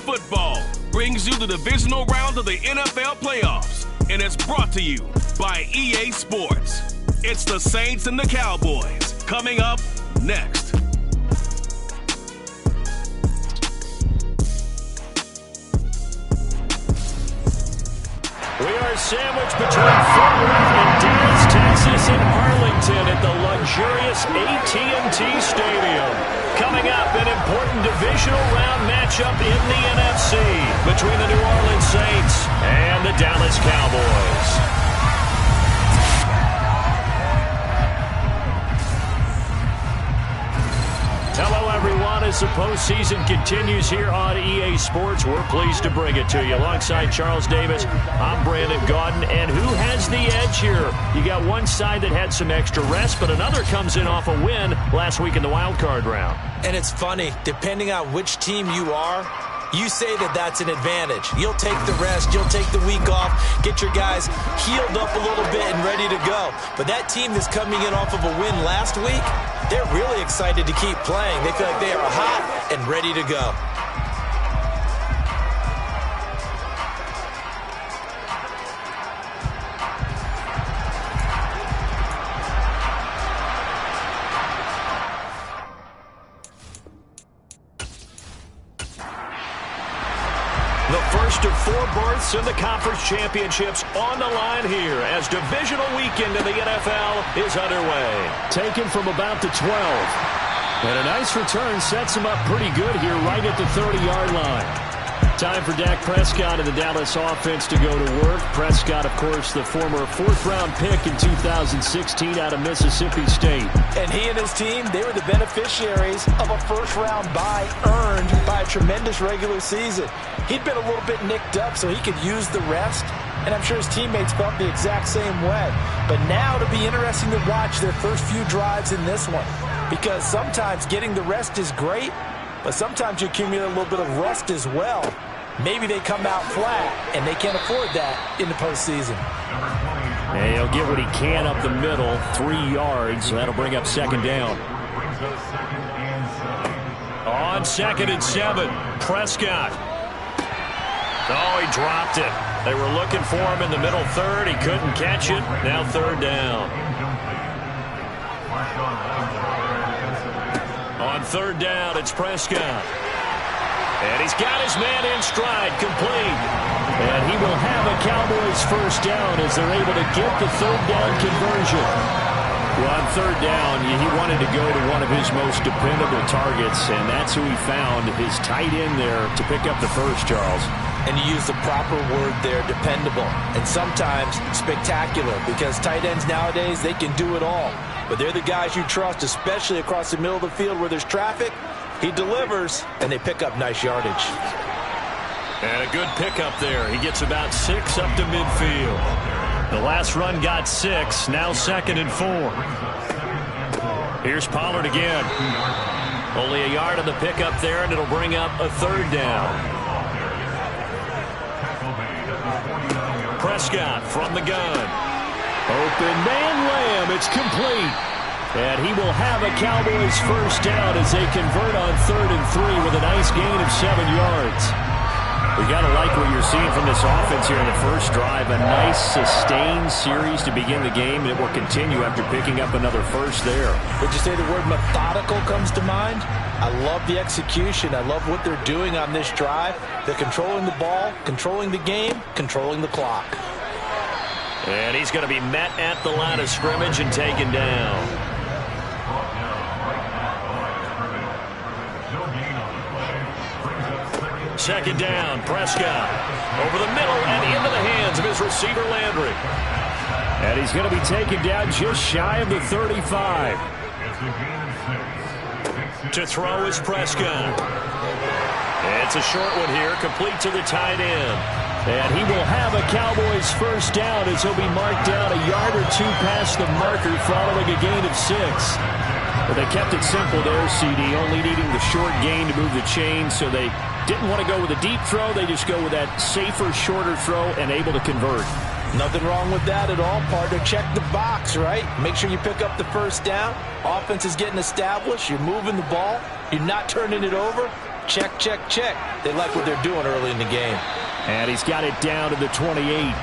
football brings you the divisional round of the NFL playoffs, and it's brought to you by EA Sports. It's the Saints and the Cowboys coming up next. We are sandwiched between Fort Worth and Dallas, Texas, and Arlington at the luxurious AT&T Stadium. Coming up, an important divisional round matchup in the NFC between the New Orleans Saints and the Dallas Cowboys. Hello, everyone. As the postseason continues here on EA Sports, we're pleased to bring it to you. Alongside Charles Davis, I'm Brandon Gaudin. And who has the edge here? You got one side that had some extra rest, but another comes in off a win last week in the wild card round. And it's funny, depending on which team you are, you say that that's an advantage. You'll take the rest, you'll take the week off, get your guys healed up a little bit and ready to go. But that team that's coming in off of a win last week, they're really excited to keep playing. They feel like they are hot and ready to go. The first of 4 berths in the conference championships on the line here as divisional weekend in the NFL is underway. Taken from about the 12. And a nice return sets him up pretty good here right at the 30-yard line. Time for Dak Prescott and the Dallas offense to go to work. Prescott, of course, the former 4th-round pick in 2016 out of Mississippi State. And he and his team, they were the beneficiaries of a first-round bye earned by a tremendous regular season. He'd been a little bit nicked up, so he could use the rest. And I'm sure his teammates felt the exact same way. But now it'll be interesting to watch their first few drives in this one. Because sometimes getting the rest is great, but sometimes you accumulate a little bit of rust as well. Maybe they come out flat, and they can't afford that in the postseason. And he'll get what he can up the middle, 3 yards. That'll bring up 2nd down. On 2nd and 7, Prescott. Oh, he dropped it. They were looking for him in the middle 3rd. He couldn't catch it. Now 3rd down. On 3rd down, it's Prescott. And he's got his man in stride, complete. And he will have a Cowboys first down as they're able to get the 3rd down conversion. Well, on 3rd down, he wanted to go to one of his most dependable targets, and that's who he found, his tight end there, to pick up the first, Charles. And you use the proper word there, dependable. And sometimes spectacular, because tight ends nowadays, they can do it all. But they're the guys you trust, especially across the middle of the field where there's traffic. He delivers, and they pick up nice yardage. And a good pickup there. He gets about 6 up to midfield. The last run got 6, now 2nd and 4. Here's Pollard again. Only a yard on the pickup there, and it'll bring up a 3rd down. Prescott from the gun. Open man Lamb, it's complete. And he will have a Cowboys first down as they convert on 3rd and 3 with a nice gain of 7 yards. We got to like what you're seeing from this offense here in the first drive. A nice sustained series to begin the game, and it will continue after picking up another first there. Would you say the word methodical comes to mind? I love the execution. I love what they're doing on this drive. They're controlling the ball, controlling the game, controlling the clock. And he's going to be met at the line of scrimmage and taken down. 2nd down, Prescott. Over the middle and into the hands of his receiver, Landry. And he's going to be taken down just shy of the 35. To throw is Prescott. It's a short one here, complete to the tight end. And he will have a Cowboys first down as he'll be marked down a yard or 2 past the marker following a gain of 6. But they kept it simple there, CD, only needing the short gain to move the chain, so they didn't want to go with a deep throw. They just go with that safer, shorter throw and able to convert. Nothing wrong with that at all, partner. Check the box, right? Make sure you pick up the first down. Offense is getting established. You're moving the ball. You're not turning it over. check, check, check. They like what they're doing early in the game. And he's got it down to the 28.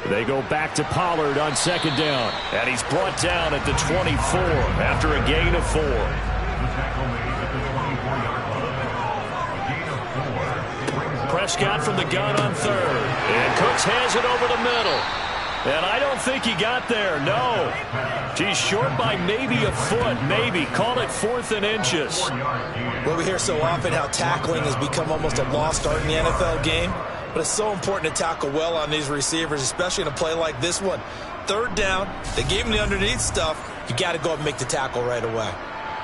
They go back to Pollard on second down. And he's brought down at the 24 after a gain of 4. Prescott from the gun on third. And Cooks has it over the middle. And I don't think he got there. No. He's short by maybe a foot. Maybe. Call it 4th and inches. Well, we hear so often how tackling has become almost a lost art in the NFL game. But it's so important to tackle well on these receivers, especially in a play like this one. 3rd down, they gave him the underneath stuff. You got to go up and make the tackle right away.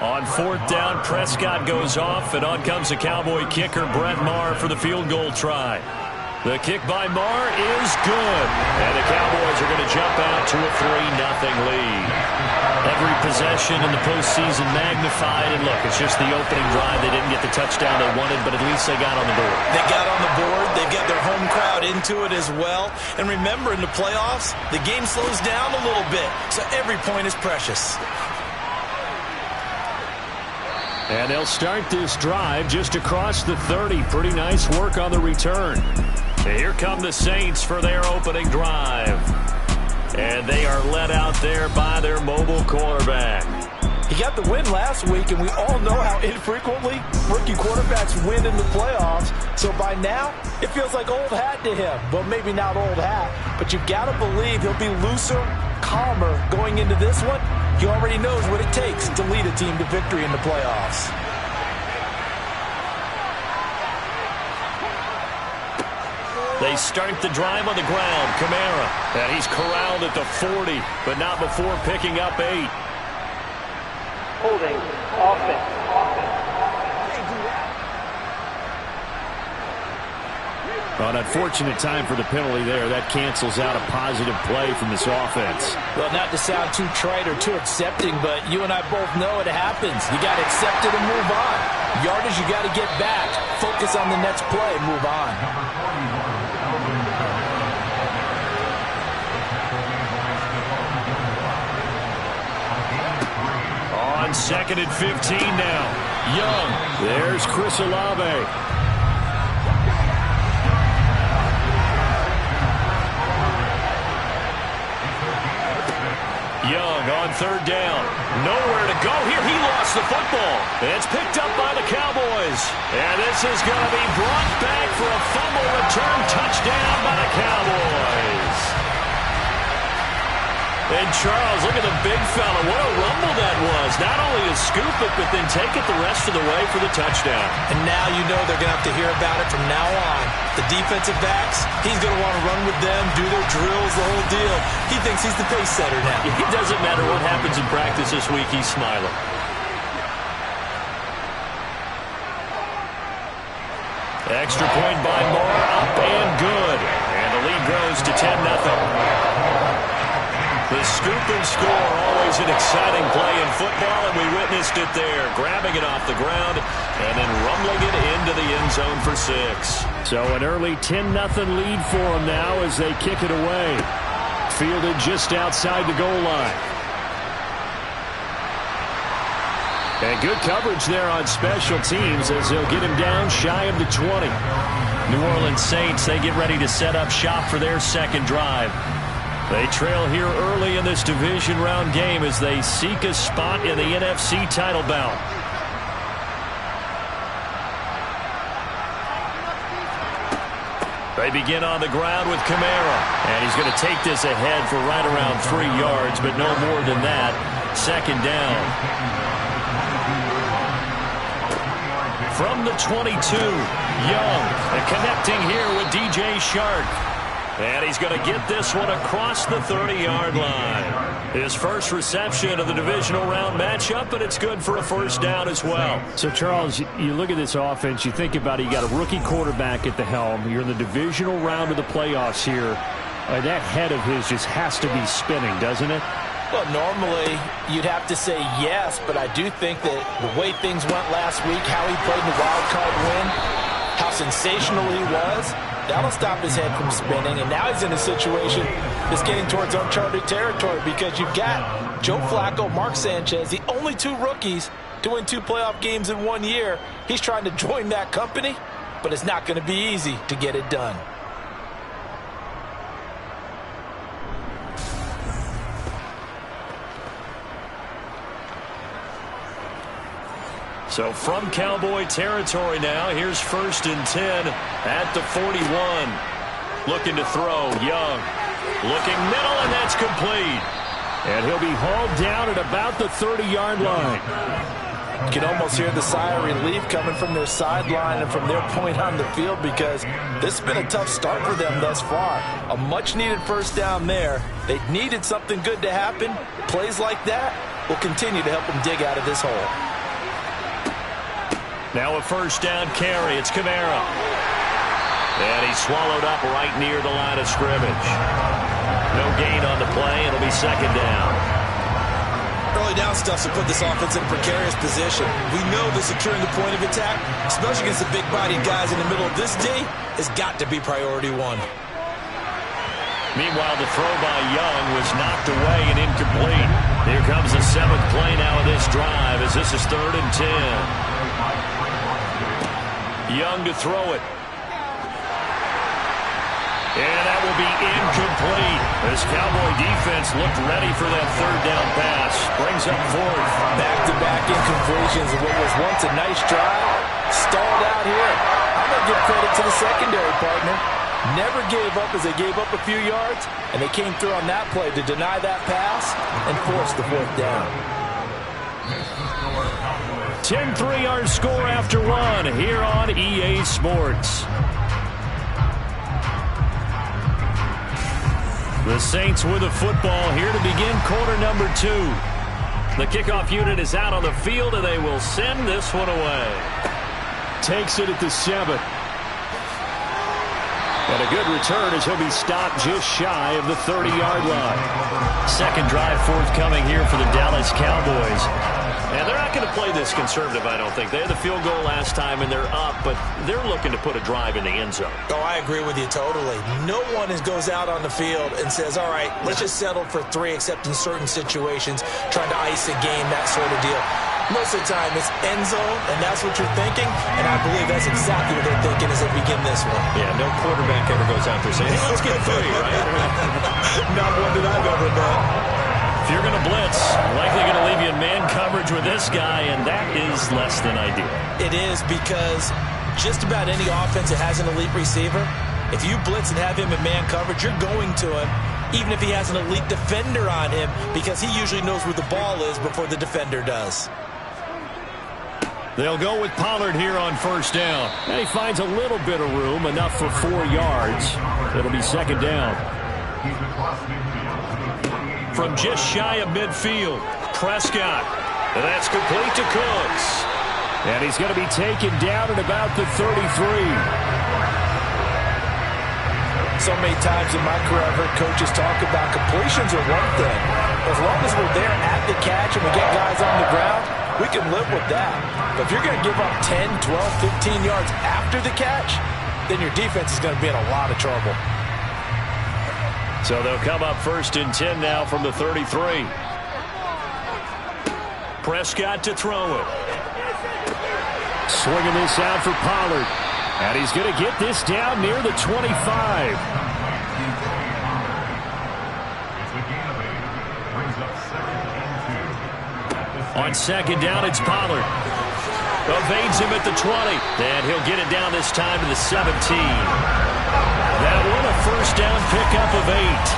On 4th down, Prescott goes off, and on comes the Cowboy kicker, Brett Maher, for the field goal try. The kick by Maher is good, and the Cowboys are going to jump out to a 3-0 lead. Every possession in the postseason magnified, and look, it's just the opening drive. They didn't get the touchdown they wanted, but at least they got on the board. They got on the board. They've got their home crowd into it as well. And remember, in the playoffs, the game slows down a little bit, so every point is precious. And they'll start this drive just across the 30. Pretty nice work on the return. Here come the Saints for their opening drive. And they are led out there by their mobile quarterback. He got the win last week, and we all know how infrequently rookie quarterbacks win in the playoffs. So by now, it feels like old hat to him. Well, maybe not old hat, but you got to believe he'll be looser, calmer going into this one. He already knows what it takes to lead a team to victory in the playoffs. They start the drive on the ground. Kamara. And he's corralled at the 40, but not before picking up 8. Holding. Offense. An unfortunate time for the penalty there. That cancels out a positive play from this offense. Well, not to sound too trite or too accepting, but you and I both know it happens. You got to accept it and move on. Yardage, you got to get back. Focus on the next play and move on. On 2nd and 15 now. Young. There's Chris Olave. Young on 3rd down. Nowhere to go here. He lost the football. It's picked up by the Cowboys. And this is going to be brought back for a fumble return touchdown by the Cowboys. And Charles, look at the big fella. What a rumble that was. Not only to scoop it, but then take it the rest of the way for the touchdown. And now you know they're going to have to hear about it from now on. The defensive backs, he's going to want to run with them, do their drills, the whole deal. He thinks he's the pace setter now. It doesn't matter what happens in practice this week. He's smiling. Extra point by Moore, up and good. And the lead grows to 10-0. The scoop and score, always an exciting play in football, and we witnessed it there. Grabbing it off the ground and then rumbling it into the end zone for 6. So an early 10-0 lead for them now as they kick it away. Fielded just outside the goal line. And good coverage there on special teams as they'll get him down shy of the 20. New Orleans Saints, they get ready to set up shop for their second drive. They trail here early in this division round game as they seek a spot in the NFC title bout. They begin on the ground with Kamara. And he's going to take this ahead for right around 3 yards, but no more than that. 2nd down. From the 22, Young. And connecting here with DJ Shark. And he's going to get this one across the 30-yard line. His first reception of the divisional round matchup, and it's good for a 1st down as well. So, Charles, you look at this offense, you think about it, you got a rookie quarterback at the helm. You're in the divisional round of the playoffs here. That head of his just has to be spinning, doesn't it? Well, normally you'd have to say yes, but I do think that the way things went last week, how he played in the wild card win, how sensational he was, that'll stop his head from spinning, and now he's in a situation that's getting towards uncharted territory because you've got Joe Flacco, Mark Sanchez, the only two rookies to win 2 playoff games in 1 year. He's trying to join that company, but it's not going to be easy to get it done. So from Cowboy territory now, here's 1st and 10 at the 41. Looking to throw, Young. Looking middle, and that's complete. And he'll be hauled down at about the 30-yard line. You can almost hear the sigh of relief coming from their sideline and from their point on the field because this has been a tough start for them thus far. A much-needed first down there. They needed something good to happen. Plays like that will continue to help them dig out of this hole. Now a first down carry. It's Kamara. And he's swallowed up right near the line of scrimmage. No gain on the play. It'll be 2nd down. Early down stuff to put this offense in a precarious position. We know that securing the point of attack, especially against the big-bodied guys in the middle of this D, has got to be priority 1. Meanwhile, the throw by Young was knocked away and incomplete. Here comes the 7th play now of this drive as this is 3rd and 10. Young to throw it. And that will be incomplete. This Cowboy defense looked ready for that 3rd down pass. Brings up 4th. Back-to-back incompletions of what was once a nice drive. Stalled out here. I'm going to give credit to the secondary partner. Never gave up as they gave up a few yards, and they came through on that play to deny that pass and force the 4th down. 10-3 our score after 1 here on EA Sports. The Saints with the football here to begin quarter number 2. The kickoff unit is out on the field, and they will send this one away. Takes it at the 7. And a good return as he'll be stopped just shy of the 30-yard line. Second drive forthcoming here for the Dallas Cowboys. And they're not going to play this conservative, I don't think. They had the field goal last time, and they're up, but they're looking to put a drive in the end zone. Oh, I agree with you totally. No one goes out on the field and says, all right, let's just settle for 3, except in certain situations, trying to ice a game, that sort of deal. Most of the time, it's end zone, and that's what you're thinking, and I believe that's exactly what they're thinking as they begin this one. Yeah, no quarterback ever goes out there saying, hey, let's get 3, right? Not one that I've ever met. If you're going to blitz, likely going to leave you in man coverage with this guy, and that is less than ideal. It is because just about any offense that has an elite receiver, if you blitz and have him in man coverage, you're going to him, even if he has an elite defender on him, because he usually knows where the ball is before the defender does. They'll go with Pollard here on first down. And he finds a little bit of room, enough for 4 yards. It'll be 2nd down. From just shy of midfield, Prescott. And that's complete to Cooks. And he's going to be taken down at about the 33. So many times in my career, I've heard coaches talk about completions are one thing. As long as we're there at the catch and we get guys on the ground, we can live with that. But if you're going to give up 10, 12, 15 yards after the catch, then your defense is going to be in a lot of trouble. So they'll come up 1st and 10 now from the 33. Prescott to throw it. Swinging this out for Pollard. And he's going to get this down near the 25. On 2nd down, it's Pollard. Evades him at the 20. And he'll get it down this time to the 17. That one a first down pickup of 8.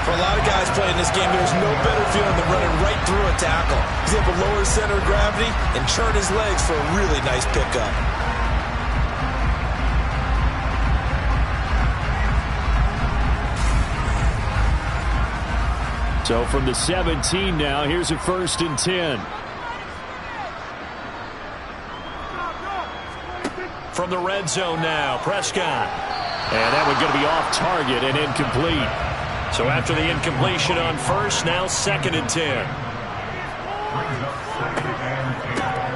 For a lot of guys playing this game, there's no better feeling than running right through a tackle. He's able to lower his center of gravity and churn his legs for a really nice pickup. So from the 17 now, here's a 1st and 10. From the red zone now, Prescott. And that one's going to be off target and incomplete. So after the incompletion on first, now 2nd and 10.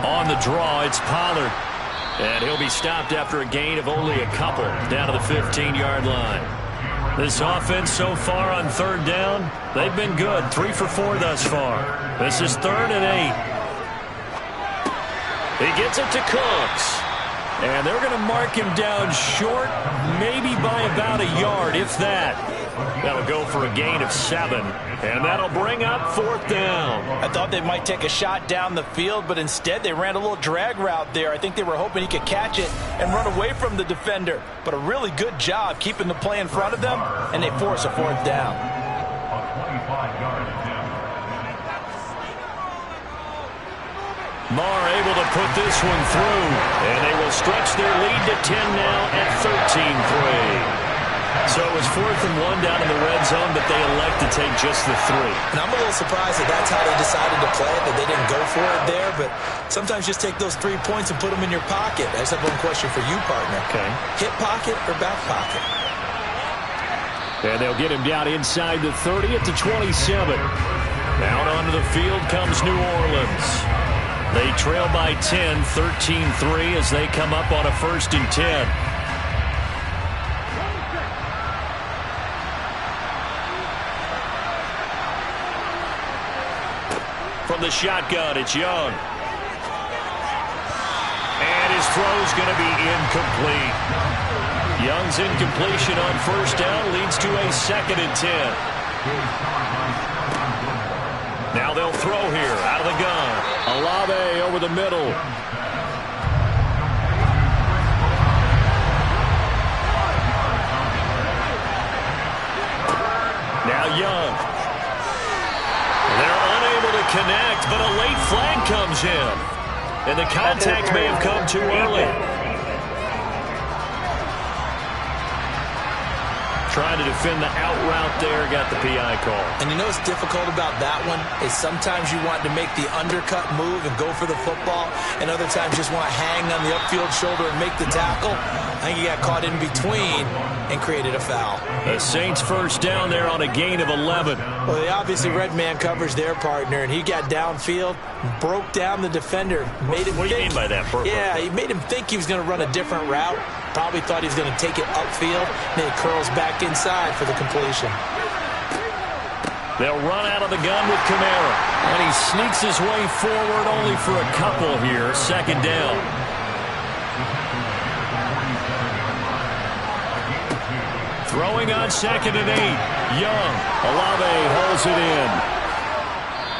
On the draw, it's Pollard. And he'll be stopped after a gain of only a couple down to the 15-yard line. This offense so far on third down, they've been good. 3 for 4 thus far. This is 3rd and 8. He gets it to Cooks. And they're going to mark him down short, maybe by about a yard, if that. That'll go for a gain of 7. And that'll bring up 4th down. I thought they might take a shot down the field, but instead they ran a little drag route there. I think they were hoping he could catch it and run away from the defender. But a really good job keeping the play in front of them, and they force a 4th down. A 25-yard attempt. Marr able to put this one through, and they will stretch their lead to 10 now at 13-3. So it was 4th and 1 down in the red zone, but they elect to take just the 3. And I'm a little surprised that that's how they decided to play it, that they didn't go for it there. But sometimes just take those 3 points and put them in your pocket. I just have one question for you, partner. Okay. Hip pocket or back pocket? And they'll get him down inside the 30 at the 27. Out onto the field comes New Orleans. They trail by 10, 13-3 as they come up on a 1st and 10. From the shotgun, it's Young. And his throw's going to be incomplete. Young's incompletion on 1st down leads to a 2nd and 10. Now they'll throw here out of the gun. Olave over the middle. Now Young. They're unable to connect, but a late flag comes in. And the contact may have come too early. Trying to defend the out route there, got the PI call. And you know what's difficult about that one is sometimes you want to make the undercut move and go for the football, and other times just want to hang on the upfield shoulder and make the tackle. I think he got caught in between and created a foul. The Saints 1st down there on a gain of 11. Well, they obviously red man covers their partner, and he got downfield, broke down the defender, made him What do you mean by that, Burke? Yeah, he made him think he was going to run a different route. Probably thought he was going to take it upfield, and then he curls back inside for the completion. They'll run out of the gun with Kamara. And he sneaks his way forward only for a couple here. 2nd down. Throwing on 2nd and 8. Young. Olave holds it in.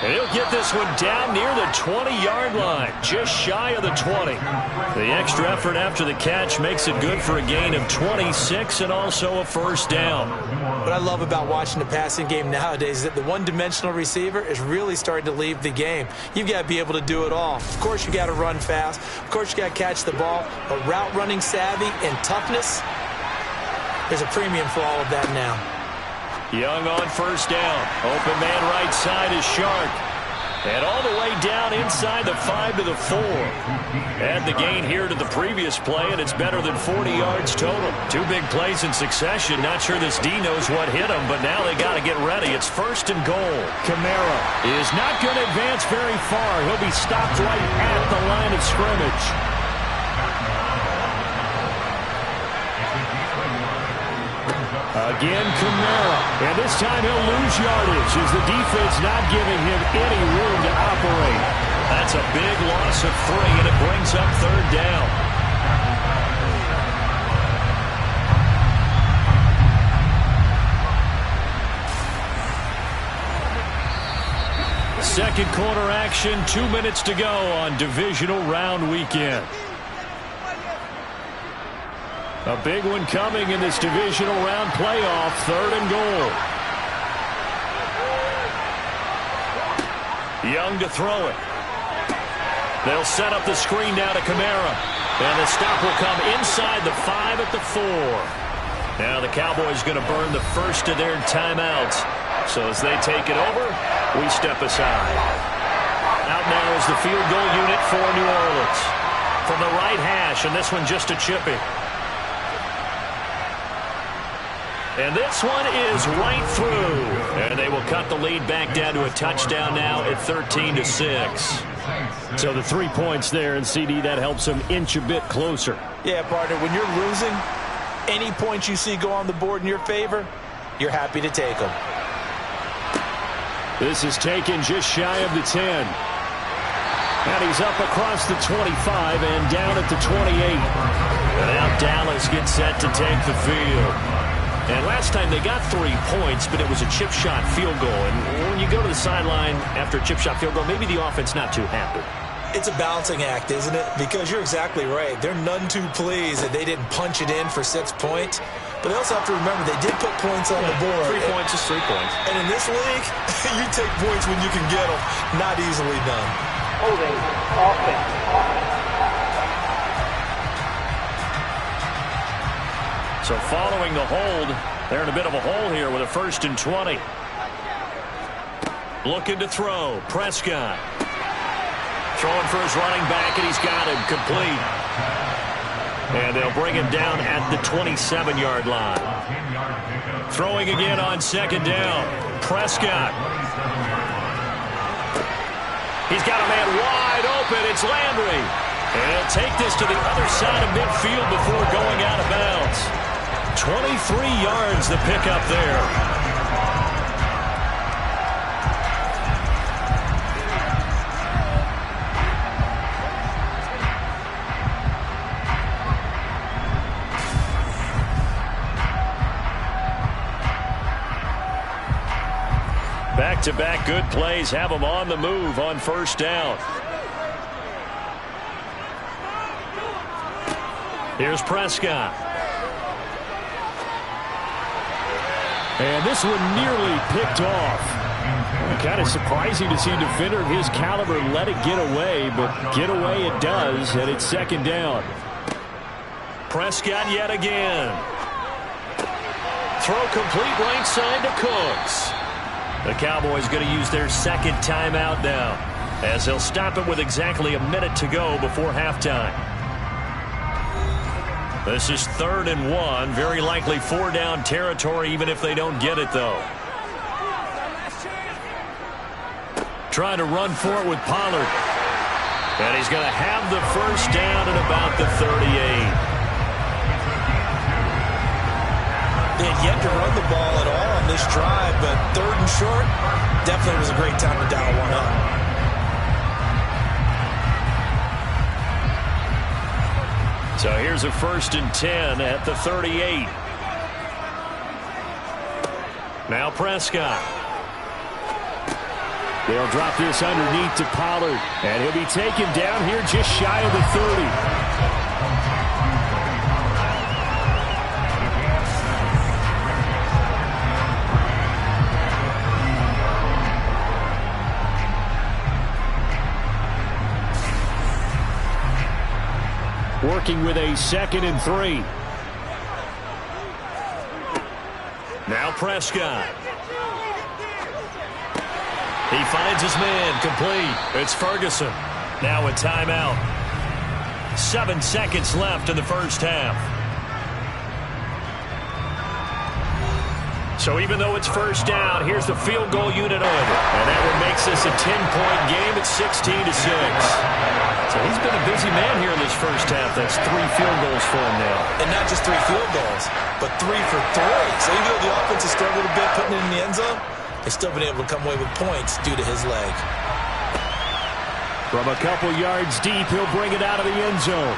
And he'll get this one down near the 20-yard line, just shy of the 20. The extra effort after the catch makes it good for a gain of 26 and also a 1st down. What I love about watching the passing game nowadays is that the one-dimensional receiver is really starting to leave the game. You've got to be able to do it all. Of course, you got to run fast. Of course, you got to catch the ball. But route running savvy and toughness, there's a premium for all of that now. Young on 1st down. Open man right side is Shark. And all the way down inside the 5 to the 4. Add the gain here to the previous play, and it's better than 40 yards total. 2 big plays in succession. Not sure this D knows what hit him, but now they got to get ready. It's 1st and goal. Kamara is not going to advance very far. He'll be stopped right at the line of scrimmage. Again, Kamara. And this time he'll lose yardage as the defense not giving him any room to operate. That's a big loss of 3, and it brings up 3rd down. Second quarter action, 2 minutes to go on divisional round weekend. A big one coming in this divisional round playoff, 3rd and goal. Young to throw it. They'll set up the screen now to Kamara. And the stop will come inside the 5 at the 4. Now the Cowboys going to burn the first of their timeouts. So as they take it over, we step aside. Out now is the field goal unit for New Orleans. From the right hash, and this one just a chipping. And this one is right through. And they will cut the lead back down to a touchdown now at 13-6. So the 3 points there, and CD, that helps them inch a bit closer. Yeah, partner, when you're losing, any points you see go on the board in your favor, you're happy to take them. This is taken just shy of the 10. And he's up across the 25 and down at the 28. And now Dallas gets set to take the field. And last time they got 3 points, but it was a chip shot field goal. And when you go to the sideline after a chip shot field goal, maybe the offense not too happy. It's a balancing act, isn't it? Because you're exactly right. They're none too pleased that they didn't punch it in for 6 points. But they also have to remember they did put points on the board. 3 points is 3 points. And in this league, you take points when you can get them. Not easily done. Holding offense. So following the hold, they're in a bit of a hole here with a 1st and 20. Looking to throw. Prescott. Throwing for his running back, and he's got him complete. And they'll bring him down at the 27-yard line. Throwing again on 2nd down. Prescott. He's got a man wide open. It's Landry. And he'll take this to the other side of midfield before going out of bounds. 23 yards the pickup there. Back-to-back good plays have them on the move on 1st down. Here's Prescott. And this one nearly picked off. Kind of surprising to see a defender of his caliber let it get away, but get away it does, and it's 2nd down. Prescott yet again. Throw complete right side to Cooks. The Cowboys going to use their 2nd timeout now, as they'll stop it with exactly a minute to go before halftime. This is 3rd and 1, very likely 4-down territory even if they don't get it, though. Trying to run for it with Pollard. And he's going to have the 1st down at about the 38. They had yet to run the ball at all on this drive, but 3rd and short definitely was a great time to dial one up. So here's a 1st and 10 at the 38. Now Prescott. They'll drop this underneath to Pollard, and he'll be taken down here just shy of the 30. Working with a 2nd and 3. Now Prescott. He finds his man complete. It's Ferguson. Now a timeout. 7 seconds left in the 1st half. So even though it's 1st down, here's the field goal unit on it. And that one makes this a 10-point game at 16-6. So he's been a busy man here in this 1st half. That's 3 field goals for him now. And not just 3 field goals, but 3 for 3. So even though the offense has struggled a bit putting it in the end zone, they've still been able to come away with points due to his leg. From a couple yards deep, he'll bring it out of the end zone.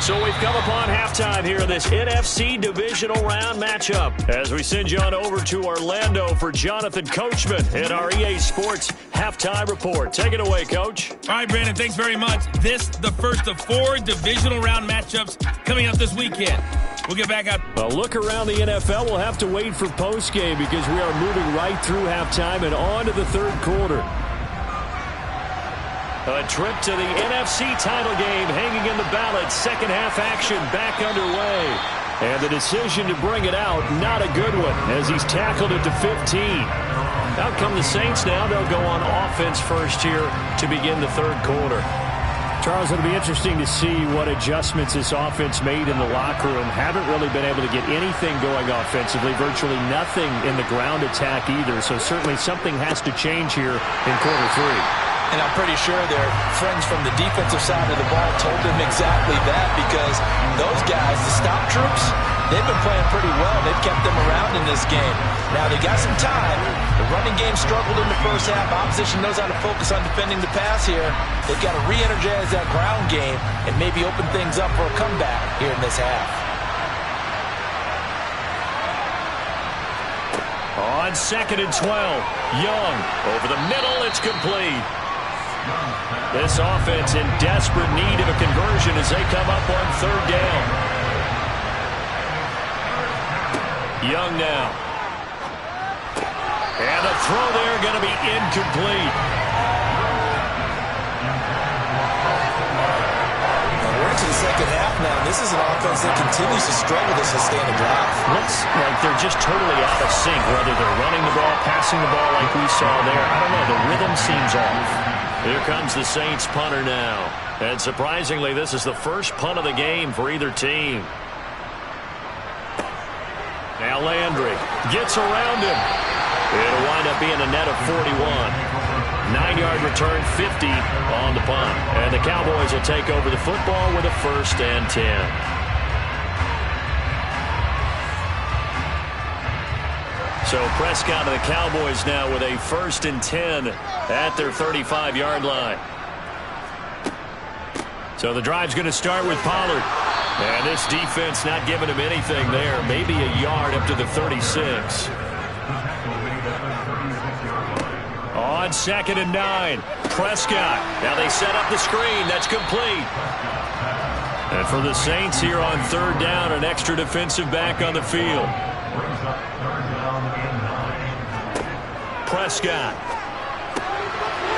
So we've come upon halftime here in this NFC divisional round matchup as we send you on over to Orlando for Jonathan Coachman in our EA Sports halftime report. Take it away, Coach. All right, Brandon, thanks very much. This the first of 4 divisional round matchups coming up this weekend. We'll get back out. A look around the NFL. We'll have to wait for postgame because we are moving right through halftime and on to the 3rd quarter. A trip to the NFC title game hanging in the balance. 2nd half action back underway. And the decision to bring it out, not a good one, as he's tackled it to 15. Out come the Saints now. They'll go on offense first here to begin the 3rd quarter. Charles, it'll be interesting to see what adjustments this offense made in the locker room. Haven't really been able to get anything going offensively, virtually nothing in the ground attack either. So certainly something has to change here in quarter 3. And I'm pretty sure their friends from the defensive side of the ball told them exactly that, because those guys, the stop troops, they've been playing pretty well. They've kept them around in this game. Now, they got some time. The running game struggled in the first half. Opposition knows how to focus on defending the pass here. They've got to re-energize that ground game and maybe open things up for a comeback here in this half. On 2nd and 12, Young over the middle. It's complete. This offense in desperate need of a conversion as they come up on 3rd down. Young now. And the throw there going to be incomplete. We're into the second half now. This is an offense that continues to struggle to sustain a drive. Looks like they're just totally out of sync, whether they're running the ball, passing the ball like we saw there. I don't know. The rhythm seems off. Here comes the Saints punter now. And surprisingly, this is the first punt of the game for either team. Now Landry gets around him. It'll wind up being a net of 41. 9-yard return, 50 on the punt. And the Cowboys will take over the football with a 1st and 10. So Prescott and the Cowboys now with a 1st and 10 at their 35-yard line. So the drive's going to start with Pollard. And this defense not giving him anything there. Maybe a yard up to the 36. On 2nd and 9, Prescott. Now they set up the screen. That's complete. And for the Saints here on 3rd down, an extra defensive back on the field. Prescott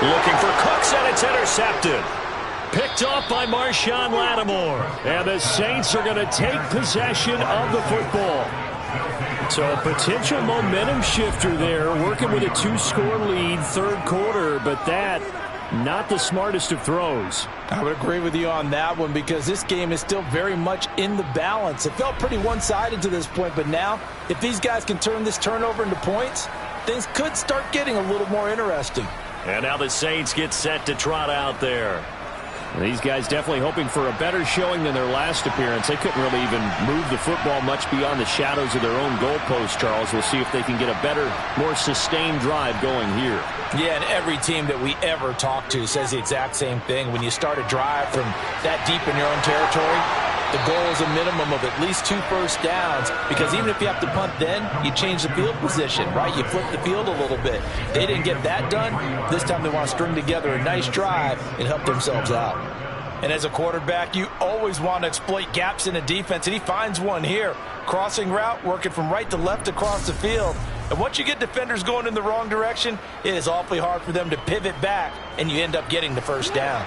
looking for Cooks, and it's intercepted. Picked off by Marshawn Lattimore. And the Saints are going to take possession of the football. So a potential momentum shifter there, working with a 2-score lead, 3rd quarter, but that not the smartest of throws. I would agree with you on that one, because this game is still very much in the balance. It felt pretty one-sided to this point, but now if these guys can turn this turnover into points, things could start getting a little more interesting. And now the Saints get set to trot out there. These guys definitely hoping for a better showing than their last appearance. They couldn't really even move the football much beyond the shadows of their own goalpost, Charles. We'll see if they can get a better, more sustained drive going here. Yeah, and every team that we ever talk to says the exact same thing. When you start a drive from that deep in your own territory, the goal is a minimum of at least 2 first downs, because even if you have to punt then, you change the field position, right? You flip the field a little bit. They didn't get that done. This time they want to string together a nice drive and help themselves out. And as a quarterback, you always want to exploit gaps in a defense, and he finds one here. Crossing route, working from right to left across the field. And once you get defenders going in the wrong direction, it is awfully hard for them to pivot back, and you end up getting the first down.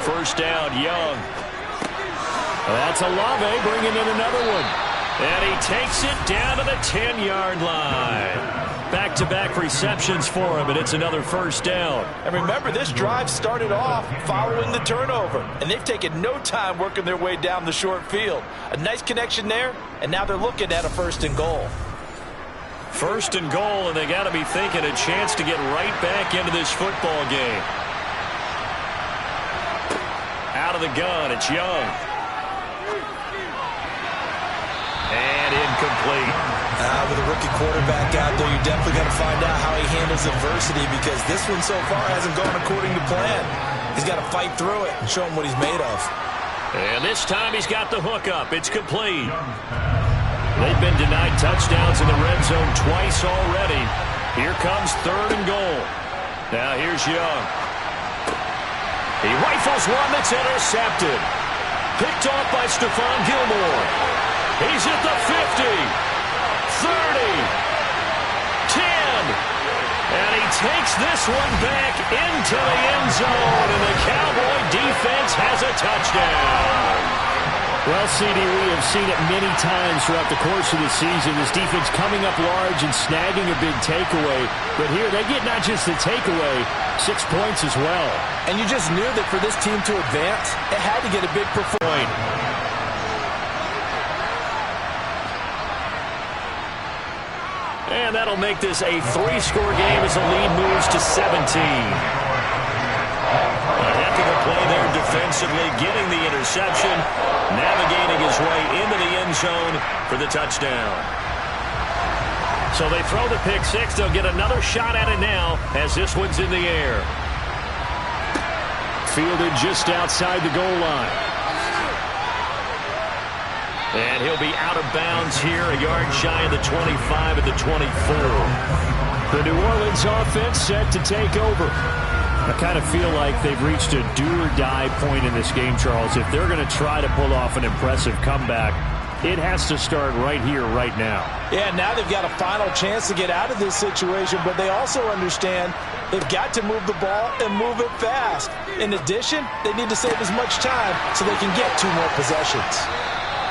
First down, Young. That's Olave bringing in another one. And he takes it down to the 10-yard line. Back-to-back receptions for him, and it's another first down. And remember, this drive started off following the turnover, and they've taken no time working their way down the short field. A nice connection there, and now they're looking at a 1st and goal. 1st and goal, and they got to be thinking a chance to get right back into this football game. Out of the gun, it's Young. And incomplete. With a rookie quarterback out there, you're definitely going to find out how he handles adversity, because this one so far hasn't gone according to plan. He's got to fight through it and show him what he's made of. And this time he's got the hookup. It's complete. They've been denied touchdowns in the red zone twice already. Here comes 3rd and goal. Now here's Young. He rifles one that's intercepted. Picked off by Stephon Gilmore. He's at the 50. 30, 10, and he takes this one back into the end zone, and the Cowboy defense has a touchdown. Well, CD, we have seen it many times throughout the course of the season. This defense coming up large and snagging a big takeaway. But here, they get not just the takeaway, 6 points as well. And you just knew that for this team to advance, it had to get a big performance. And that'll make this a 3-score game as the lead moves to 17. A heck of a play there defensively, getting the interception, navigating his way into the end zone for the touchdown. So they throw the pick six. They'll get another shot at it now as this one's in the air. Fielded just outside the goal line. And he'll be out of bounds here, a yard shy of the 25 at the 24. The New Orleans offense set to take over. I kind of feel like they've reached a do-or-die point in this game, Charles. If they're going to try to pull off an impressive comeback, it has to start right here, right now. Yeah, now they've got a final chance to get out of this situation, but they also understand they've got to move the ball and move it fast. In addition, they need to save as much time so they can get 2 more possessions.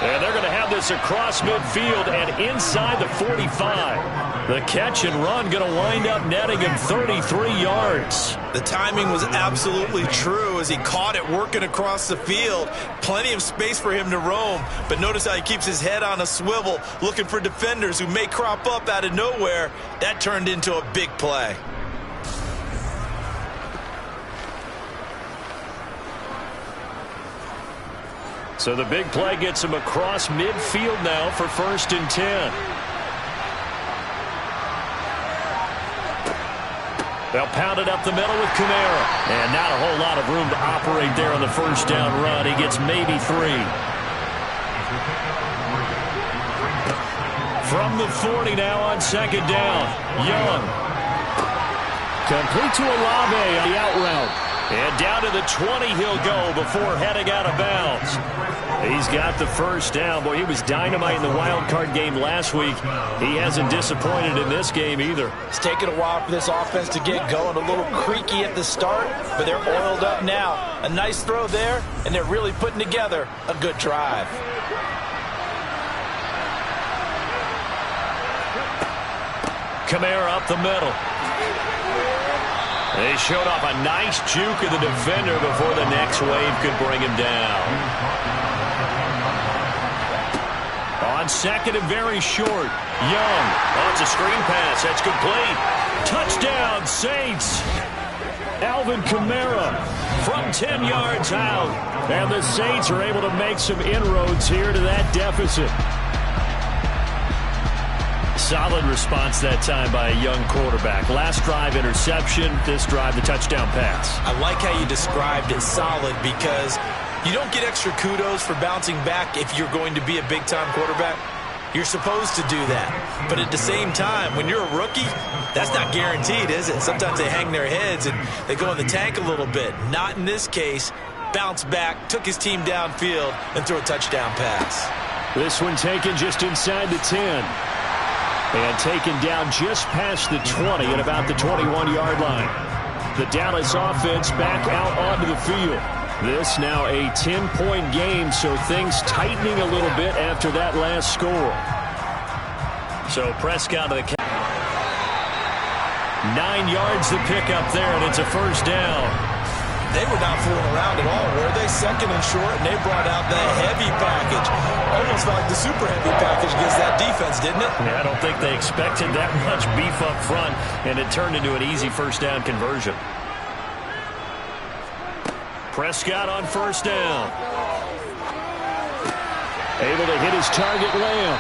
And they're going to have this across midfield and inside the 45. The catch and run going to wind up netting him 33 yards. The timing was absolutely true as he caught it working across the field. Plenty of space for him to roam, but notice how he keeps his head on a swivel, looking for defenders who may crop up out of nowhere. That turned into a big play. So the big play gets him across midfield now for 1st and 10. They'll pound it up the middle with Kamara. And not a whole lot of room to operate there on the first down run. He gets maybe 3. From the 40 now on 2nd down. Young. Complete to Olave on the out route. And down to the 20 he'll go before heading out of bounds. He's got the first down. Boy, he was dynamite in the wild card game last week. He hasn't disappointed in this game either. It's taken a while for this offense to get going. A little creaky at the start, but they're oiled up now. A nice throw there, and they're really putting together a good drive. Kamara up the middle. They showed off a nice juke of the defender before the next wave could bring him down. On 2nd and very short. Young. Oh, it's a screen pass. That's complete. Touchdown, Saints. Alvin Kamara from 10 yards out. And the Saints are able to make some inroads here to that deficit. Solid response that time by a young quarterback. Last drive, interception. This drive, the touchdown pass. I like how you described it, solid, because you don't get extra kudos for bouncing back if you're going to be a big-time quarterback. You're supposed to do that. But at the same time, when you're a rookie, that's not guaranteed, is it? Sometimes they hang their heads and they go in the tank a little bit. Not in this case. Bounced back, took his team downfield, and threw a touchdown pass. This one taken just inside the 10. And taken down just past the 20 at about the 21-yard line. The Dallas offense back out onto the field. This now a 10-point game, so things tightening a little bit after that last score. So Prescott to the 9 yards to pick up there, and it's a first down. They were not fooling around at all, were they? 2nd and short, and they brought out the heavy package. Almost like the super heavy package against that defense, didn't it? Yeah, I don't think they expected that much beef up front, and it turned into an easy first down conversion. Prescott on first down. Able to hit his target, Lamb.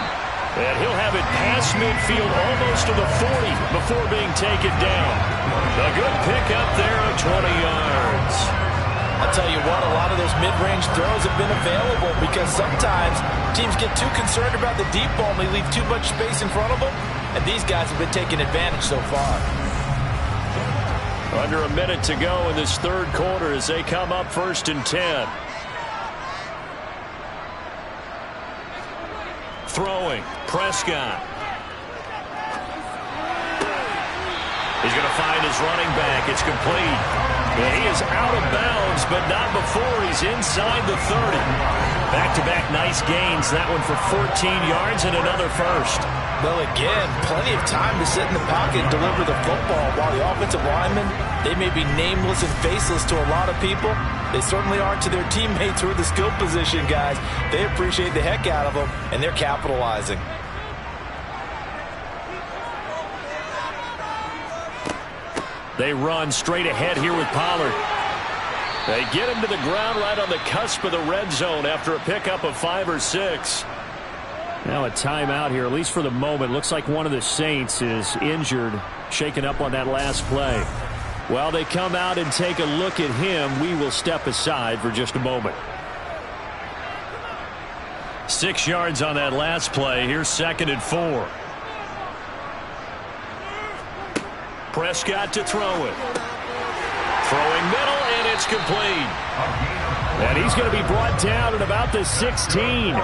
And he'll have it past midfield almost to the 40 before being taken down. A good pickup there of 20 yards. I'll tell you what, a lot of those mid-range throws have been available because sometimes teams get too concerned about the deep ball and they leave too much space in front of them, and these guys have been taking advantage so far. Under a minute to go in this 3rd quarter as they come up 1st and 10. Throwing, Prescott. He's going to find his running back. It's complete. And he is out of bounds, but not before he's inside the 30. Back-to-back nice gains. That one for 14 yards and another first. Well, again, plenty of time to sit in the pocket and deliver the football. While the offensive linemen, they may be nameless and faceless to a lot of people, they certainly aren't to their teammates who are the skill position guys. They appreciate the heck out of them, and they're capitalizing. They run straight ahead here with Pollard. They get him to the ground right on the cusp of the red zone after a pickup of 5 or 6. Now a timeout here, at least for the moment. Looks like one of the Saints is injured, shaken up on that last play. While they come out and take a look at him, we will step aside for just a moment. 6 yards on that last play. Here's 2nd and 4. Prescott to throw it. Throwing middle, and it's complete. And he's going to be brought down at about the 16.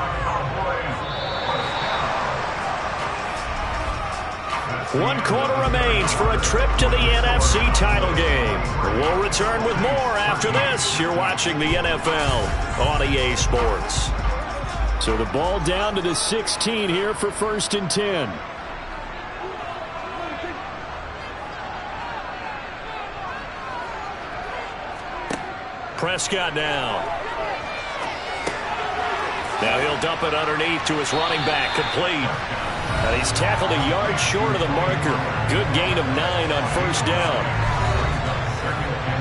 One quarter remains for a trip to the NFC title game. We'll return with more after this. You're watching the NFL on EA Sports. So the ball down to the 16 here for 1st and 10. Prescott now. Now he'll dump it underneath to his running back. Complete. And he's tackled a yard short of the marker. Good gain of 9 on 1st down.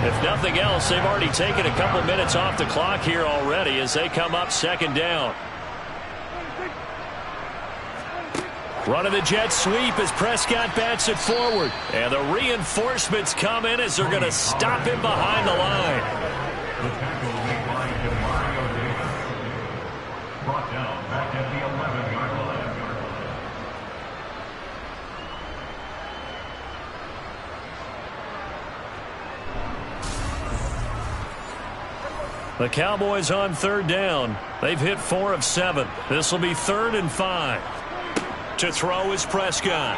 If nothing else, they've already taken a couple minutes off the clock here already as they come up 2nd down. Running the jet sweep as Prescott bats it forward. And the reinforcements come in as they're going to stop him behind the line. The tackle made by Mario Davis. Brought down back at the 11-yard line. The Cowboys on 3rd down. They've hit 4 of 7. This will be 3rd and 5. To throw is Prescott.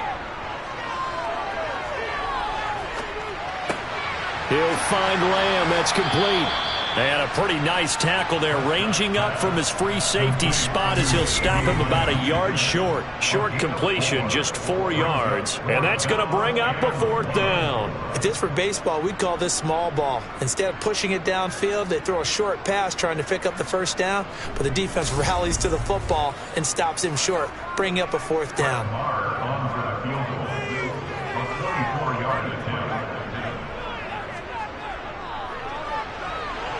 He'll find Lamb. That's complete. And a pretty nice tackle there, ranging up from his free safety spot as he'll stop him about a yard short. Short completion, just 4 yards. And that's going to bring up a 4th down. If this were baseball, we'd call this small ball. Instead of pushing it downfield, they throw a short pass trying to pick up the 1st down, but the defense rallies to the football and stops him short, bringing up a 4th down.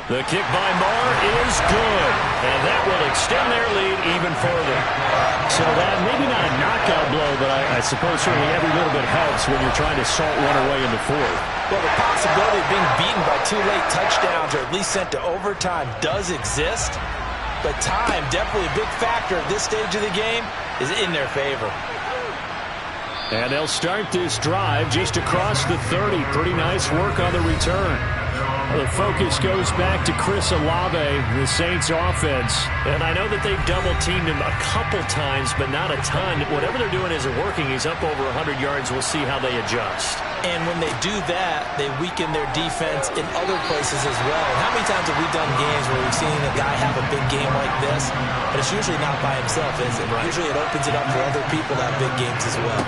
The kick by Marr is good, and that will extend their lead even further. So that maybe not a knockout blow, but I suppose certainly every little bit helps when you're trying to salt one away in the 4th. Well, the possibility of being beaten by 2 late touchdowns or at least sent to overtime does exist, but time, definitely a big factor at this stage of the game, is in their favor. And they'll start this drive just across the 30. Pretty nice work on the return. The focus goes back to Chris Olave, the Saints offense. And I know that they've double-teamed him a couple times, but not a ton. Whatever they're doing isn't working. He's up over 100 yards. We'll see how they adjust. And when they do that, they weaken their defense in other places as well. How many times have we done games where we've seen a guy have a big game like this, but it's usually not by himself, is it? Right. Usually it opens it up for other people to have big games as well.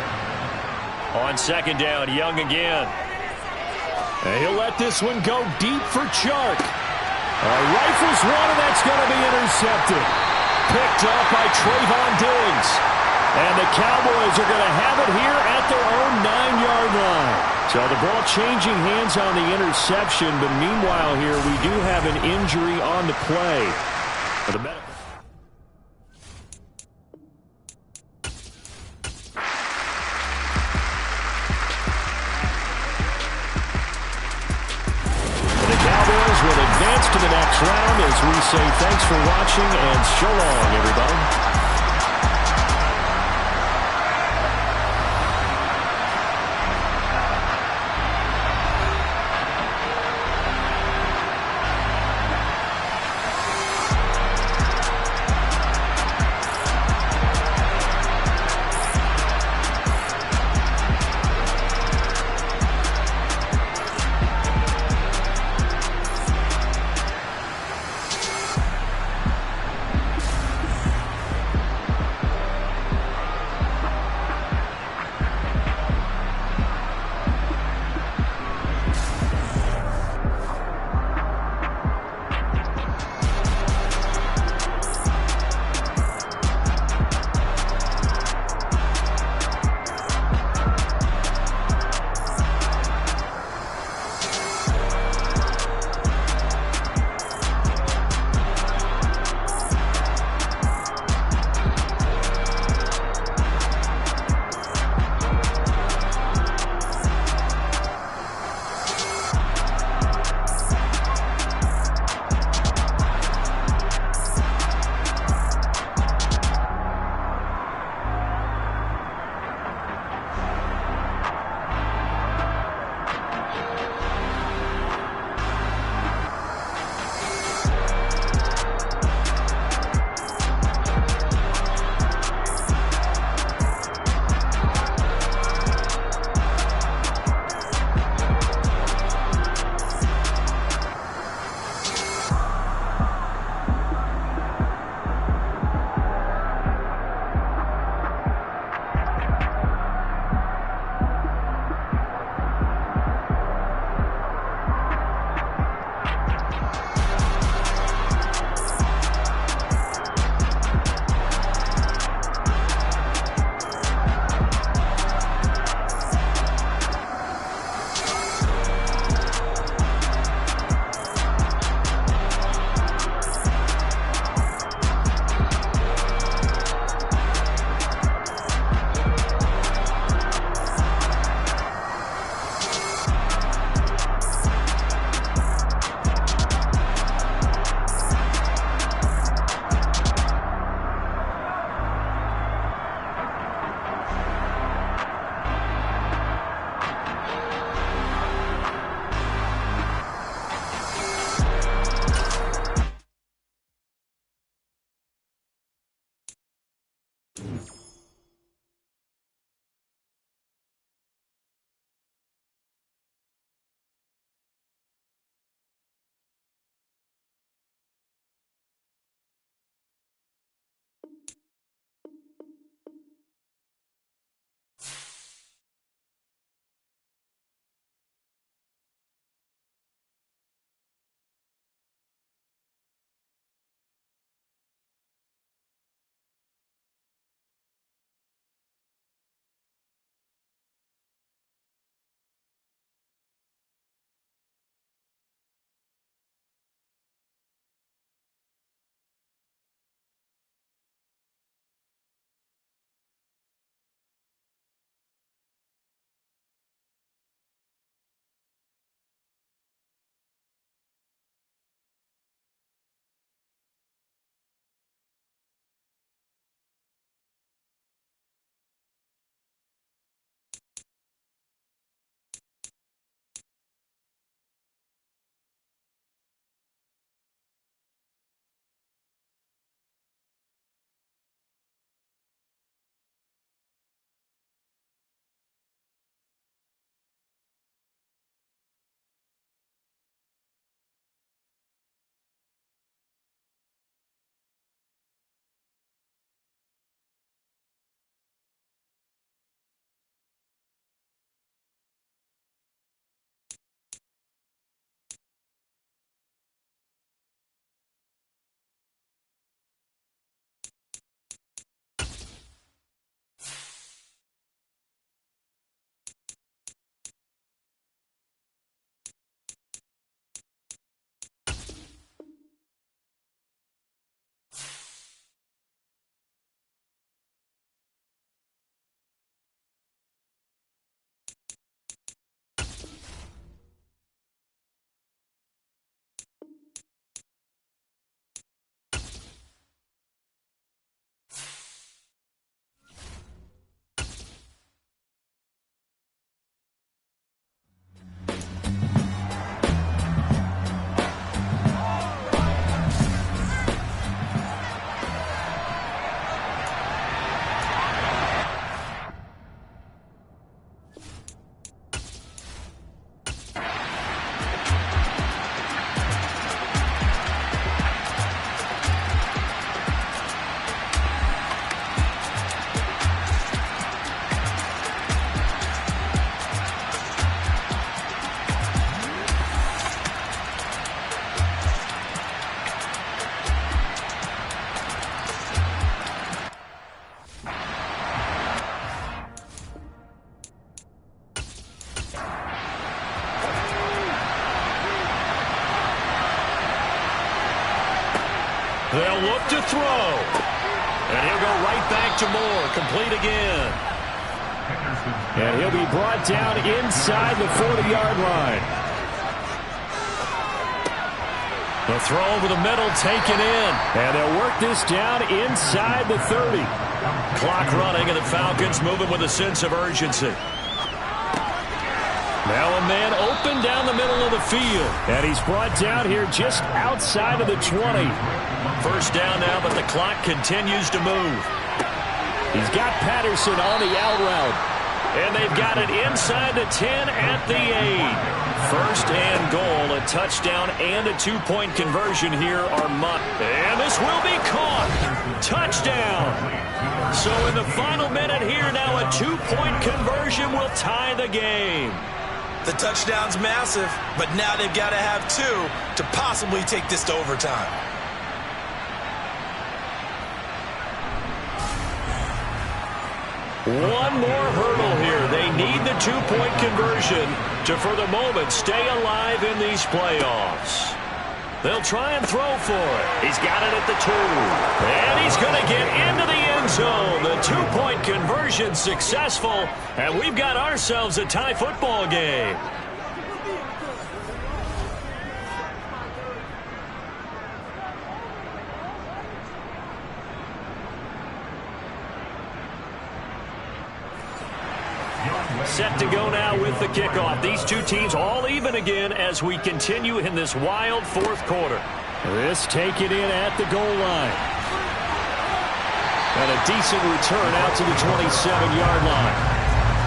On 2nd down, Young again. And he'll let this one go deep for Chark. Rifles one, and that's going to be intercepted. Picked up by Trayvon Diggs. And the Cowboys are going to have it here at their own 9-yard line. So the ball changing hands on the interception, but meanwhile here we do have an injury on the play. For the will advance to the next round as we say thanks for watching and so long, everybody. They'll look to throw. And he'll go right back to Moore. Complete again. And he'll be brought down inside the 40-yard line. The throw over the middle taken in. And they'll work this down inside the 30. Clock running, and the Falcons moving with a sense of urgency. Now a man open down the middle of the field. And he's brought down here just outside of the 20. First down now, but the clock continues to move. He's got Patterson on the out route. And they've got it inside the 10 at the 8. First and goal, a touchdown and a two-point conversion here are must. And this will be caught. Touchdown. So in the final minute here now, a two-point conversion will tie the game. The touchdown's massive, but now they've got to have two to possibly take this to overtime. One more hurdle here. They need the two-point conversion to, for the moment, stay alive in these playoffs. They'll try and throw for it. He's got it at the 2. And he's going to get into the end zone. The two-point conversion successful. And we've got ourselves a tie football game. Set to go now with the kickoff. These two teams all even again as we continue in this wild fourth quarter. This taken in at the goal line. And a decent return out to the 27-yard line.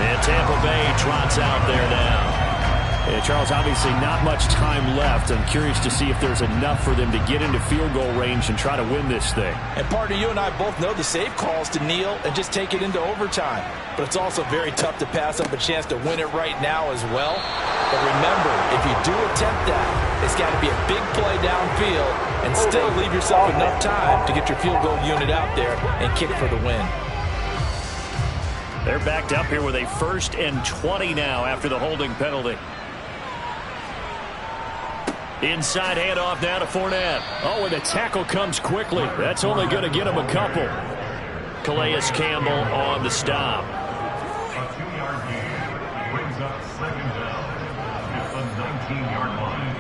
And Tampa Bay trots out there now. Yeah, Charles, obviously not much time left. I'm curious to see if there's enough for them to get into field goal range and try to win this thing. And partner, you and I both know the safe calls to kneel and just take it into overtime. But it's also very tough to pass up a chance to win it right now as well. But remember, if you do attempt that, it's got to be a big play downfield and still leave yourself enough time to get your field goal unit out there and kick for the win. They're backed up here with a 1st and 20 now after the holding penalty. Inside handoff now to Fournette. Oh, and the tackle comes quickly. That's only going to get him a couple. Calais Campbell on the stop. A 2-yard gain brings up 2nd down at the 19-yard line.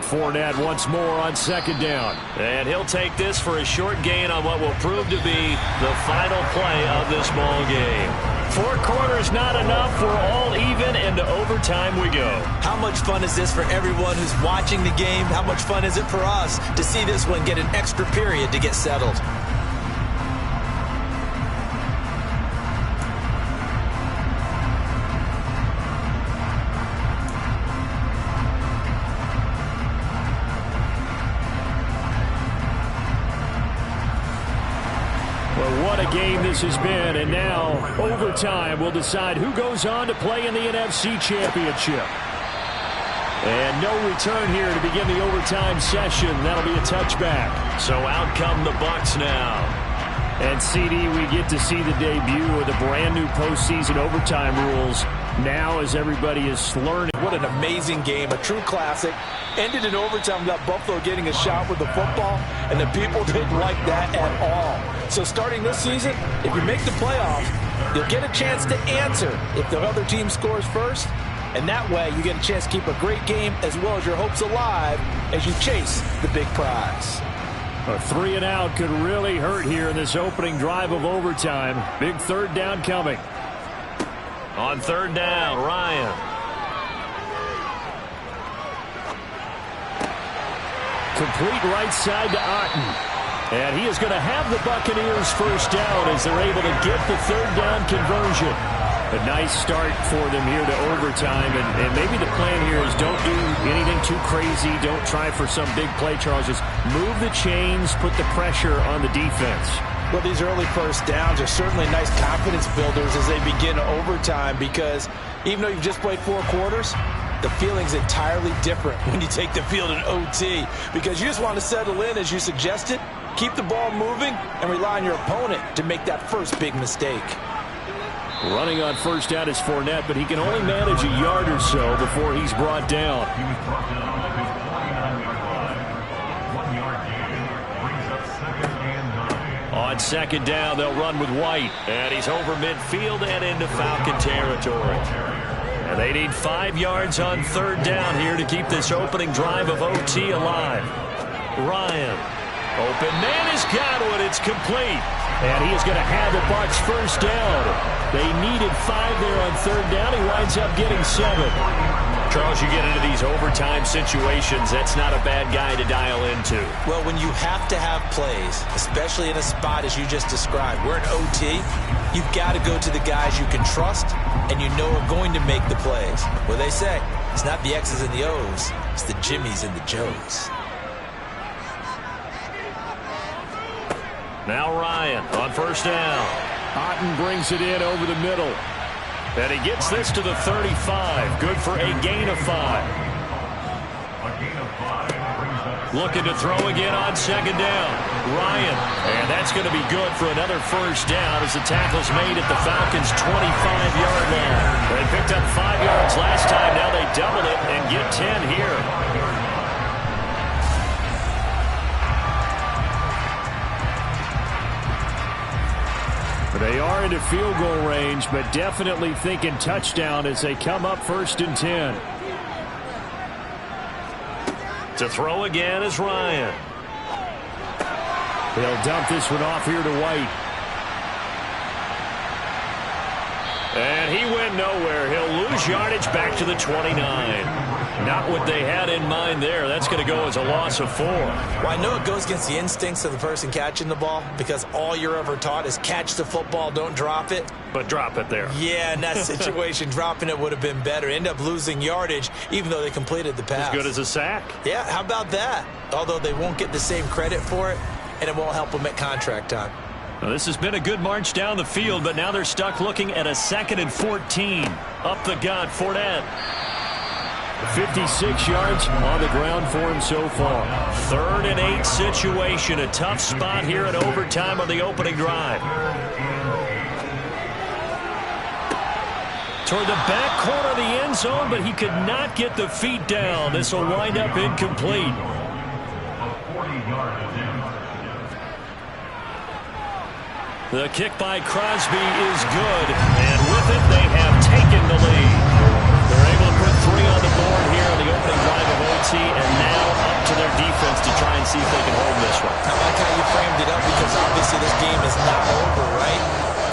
Fournette once more on 2nd down. And he'll take this for a short gain on what will prove to be the final play of this ball game. 4 quarters not enough. We're all even, and to overtime we go. How much fun is this for everyone who's watching the game? How much fun is it for us to see this one get an extra period to get settled? What a game this has been, and now overtime will decide who goes on to play in the NFC Championship. And no return here to begin the overtime session. That'll be a touchback. So out come the Bucs now. And CD, we get to see the debut of the brand new postseason overtime rules now as everybody is learning. What an amazing game, a true classic. Ended in overtime, got Buffalo getting a shot with the football, and the people didn't like that at all. So starting this season, if you make the playoffs, you'll get a chance to answer if the other team scores first, and that way you get a chance to keep a great game as well as your hopes alive as you chase the big prize. A 3 and out could really hurt here in this opening drive of overtime. Big 3rd down coming. On 3rd down, Ryan. Complete right side to Otten. And he is going to have the Buccaneers 1st down as they're able to get the 3rd down conversion. A nice start for them here to overtime. And maybe the plan here is don't do anything too crazy. Don't try for some big play, Charles. Just move the chains, put the pressure on the defense. Well, these early 1st downs are certainly nice confidence builders as they begin overtime because even though you've just played 4 quarters, the feeling's entirely different when you take the field in OT because you just want to settle in as you suggested, keep the ball moving, and rely on your opponent to make that first big mistake. Running on 1st down is Fournette, but he can only manage a yard or so before he's brought down. He was brought down at his 49-yard line. 1-yard gain brings up 2nd and 9. On 2nd down, they'll run with White. And he's over midfield and into Falcon territory. And they need 5 yards on 3rd down here to keep this opening drive of OT alive. Ryan. Open man is Godwin. It's complete. And he is going to have the Bucs 1st down. They needed 5 there on 3rd down. He winds up getting 7. Charles, you get into these overtime situations, that's not a bad guy to dial into. Well, when you have to have plays, especially in a spot as you just described, we're in OT, you've got to go to the guys you can trust and you know are going to make the plays. Well, they say, it's not the X's and the O's, it's the Jimmys and the Joes. Now Ryan on 1st down. Otten brings it in over the middle. And he gets this to the 35. Good for a gain of 5. A gain of 5 brings up Looking to throw again on 2nd down. Ryan. And that's going to be good for another 1st down as the tackle's made at the Falcons' 25-yard line. They picked up 5 yards last time. Now they doubled it and get 10 here. They are into field goal range, but definitely thinking touchdown as they come up 1st and 10. To throw again is Ryan. They'll dump this one off here to White. And he went nowhere. He'll lose yardage back to the 29. Not what they had in mind there. That's going to go as a loss of 4. Well, I know it goes against the instincts of the person catching the ball because all you're ever taught is catch the football, don't drop it. But drop it there. Yeah, in that situation, dropping it would have been better. End up losing yardage even though they completed the pass. As good as a sack. Yeah, how about that? Although they won't get the same credit for it, and it won't help them at contract time. Well, this has been a good march down the field, but now they're stuck looking at a 2nd and 14. Up the gut, Fournette. 56 yards on the ground for him so far. 3rd and 8 situation. A tough spot here in overtime on the opening drive. Toward the back corner of the end zone, but he could not get the feet down. This will wind up incomplete. The kick by Crosby is good, and with it, they have taken the lead. They're able to put 3 on the board here on the opening drive of OT, and now up to their defense to try and see if they can hold this one. I like how you framed it up because obviously this game is not over, right?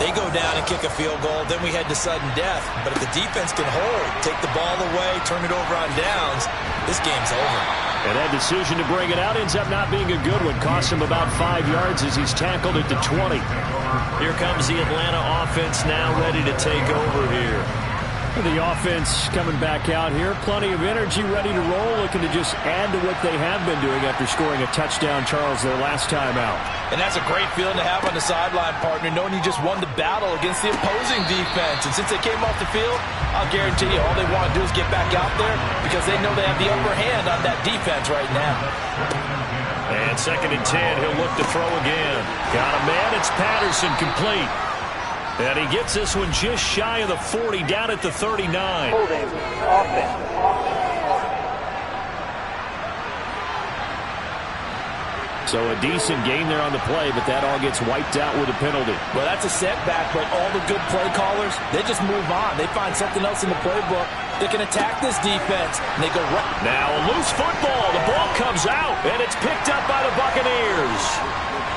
They go down and kick a field goal, then we head to sudden death. But if the defense can hold, take the ball away, turn it over on downs, this game's over. And that decision to bring it out ends up not being a good one. Cost him about 5 yards as he's tackled at the 20. Here comes the Atlanta offense now ready to take over here. The offense coming back out here. Plenty of energy, ready to roll, looking to just add to what they have been doing after scoring a touchdown, Charles, their last time out. And that's a great feeling to have on the sideline, partner, knowing you just won the battle against the opposing defense. And since they came off the field, I'll guarantee you all they want to do is get back out there because they know they have the upper hand on that defense right now. And 2nd and 10, he'll look to throw again. Got a man, it's Patterson, complete. And he gets this one just shy of the 40, down at the 39. Holding, offense. So a decent gain there on the play, but that all gets wiped out with a penalty. Well, that's a setback, but all the good play callers, they just move on. They find something else in the playbook. They can attack this defense, and they go right. Now a loose football. The ball comes out, and it's picked up by the Buccaneers.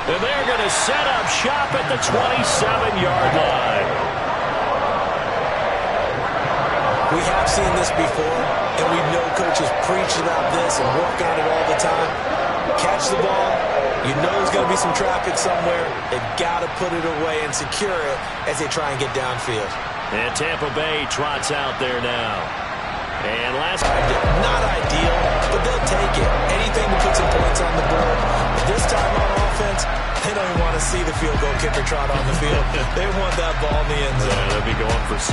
And they're going to set up shop at the 27-yard line. We have seen this before, and we know coaches preach about this and work on it all the time. Catch the ball. You know there's going to be some traffic somewhere. They've got to put it away and secure it as they try and get downfield. And Tampa Bay trots out there now. And last not ideal, but they'll take it. Anything to put some points on the board. But this time on offense, they don't even want to see the field goal kicker trot on the field. They want that ball in the end zone. Yeah, they'll be going for 6.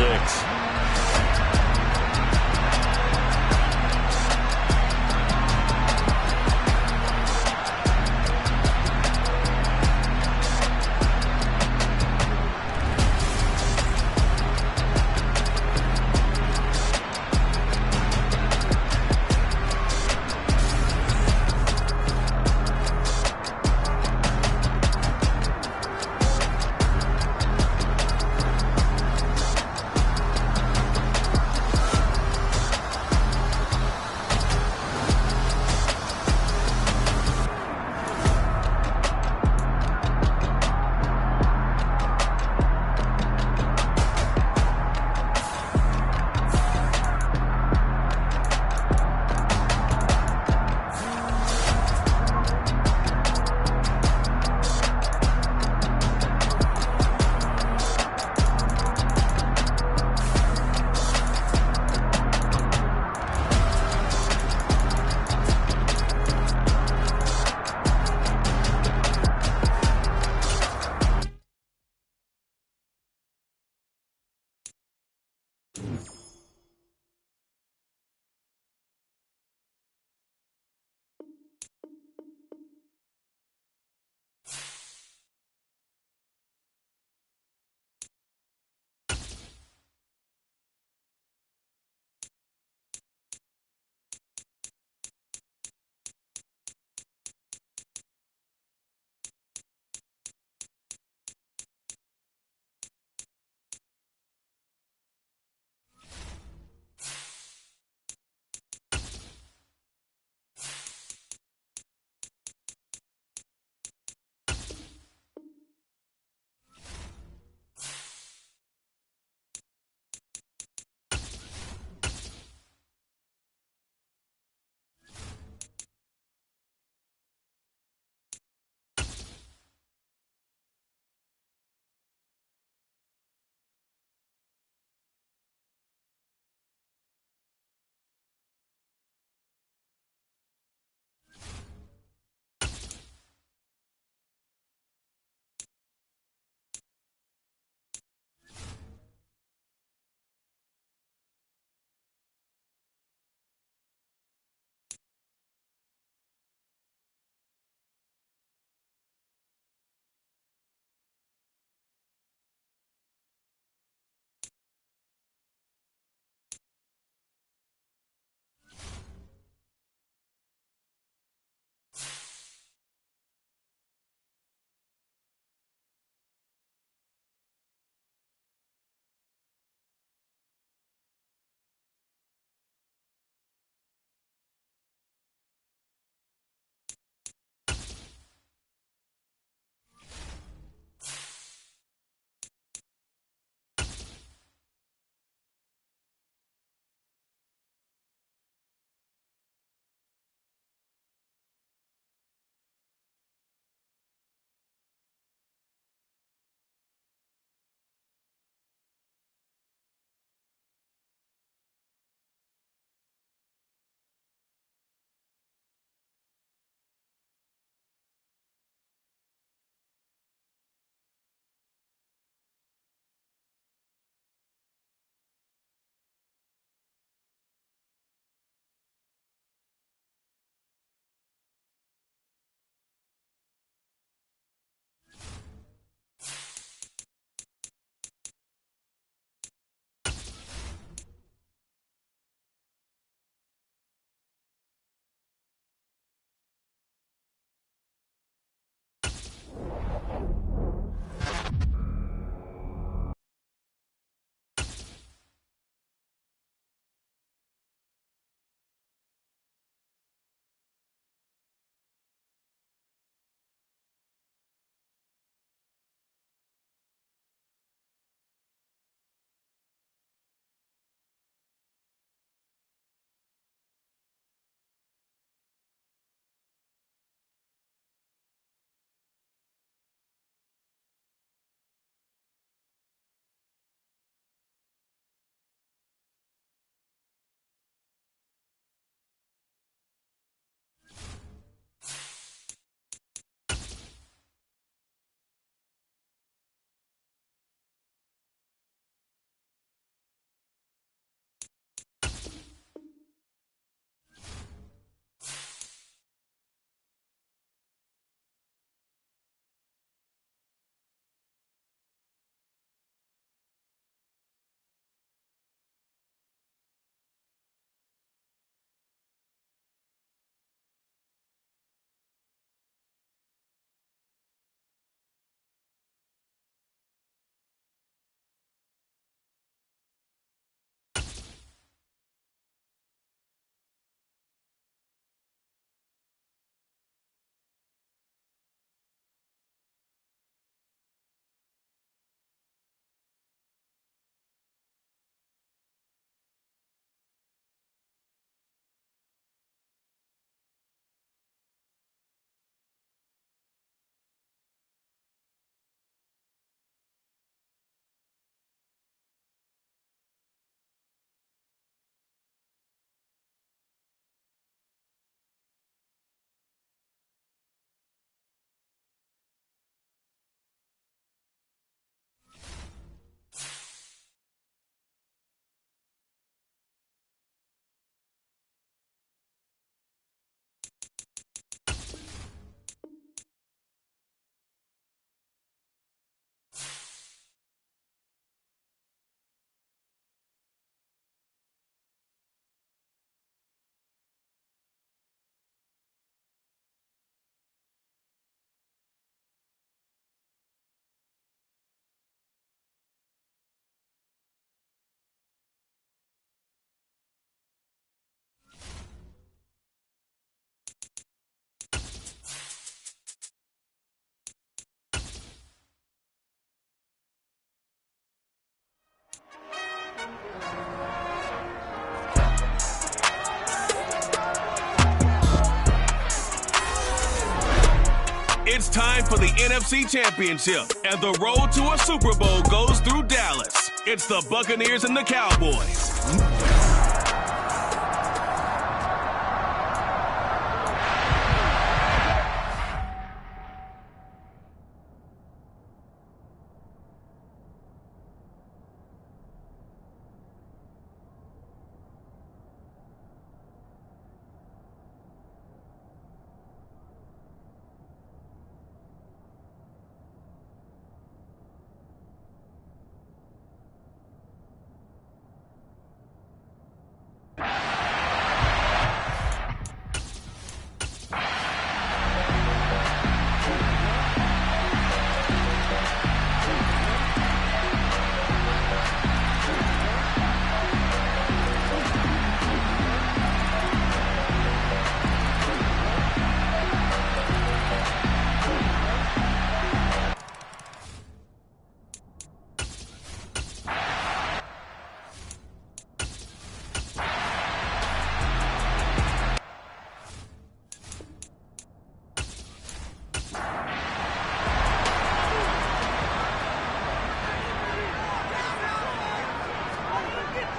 It's time for the NFC Championship, and the road to a Super Bowl goes through Dallas. It's the Buccaneers and the Cowboys.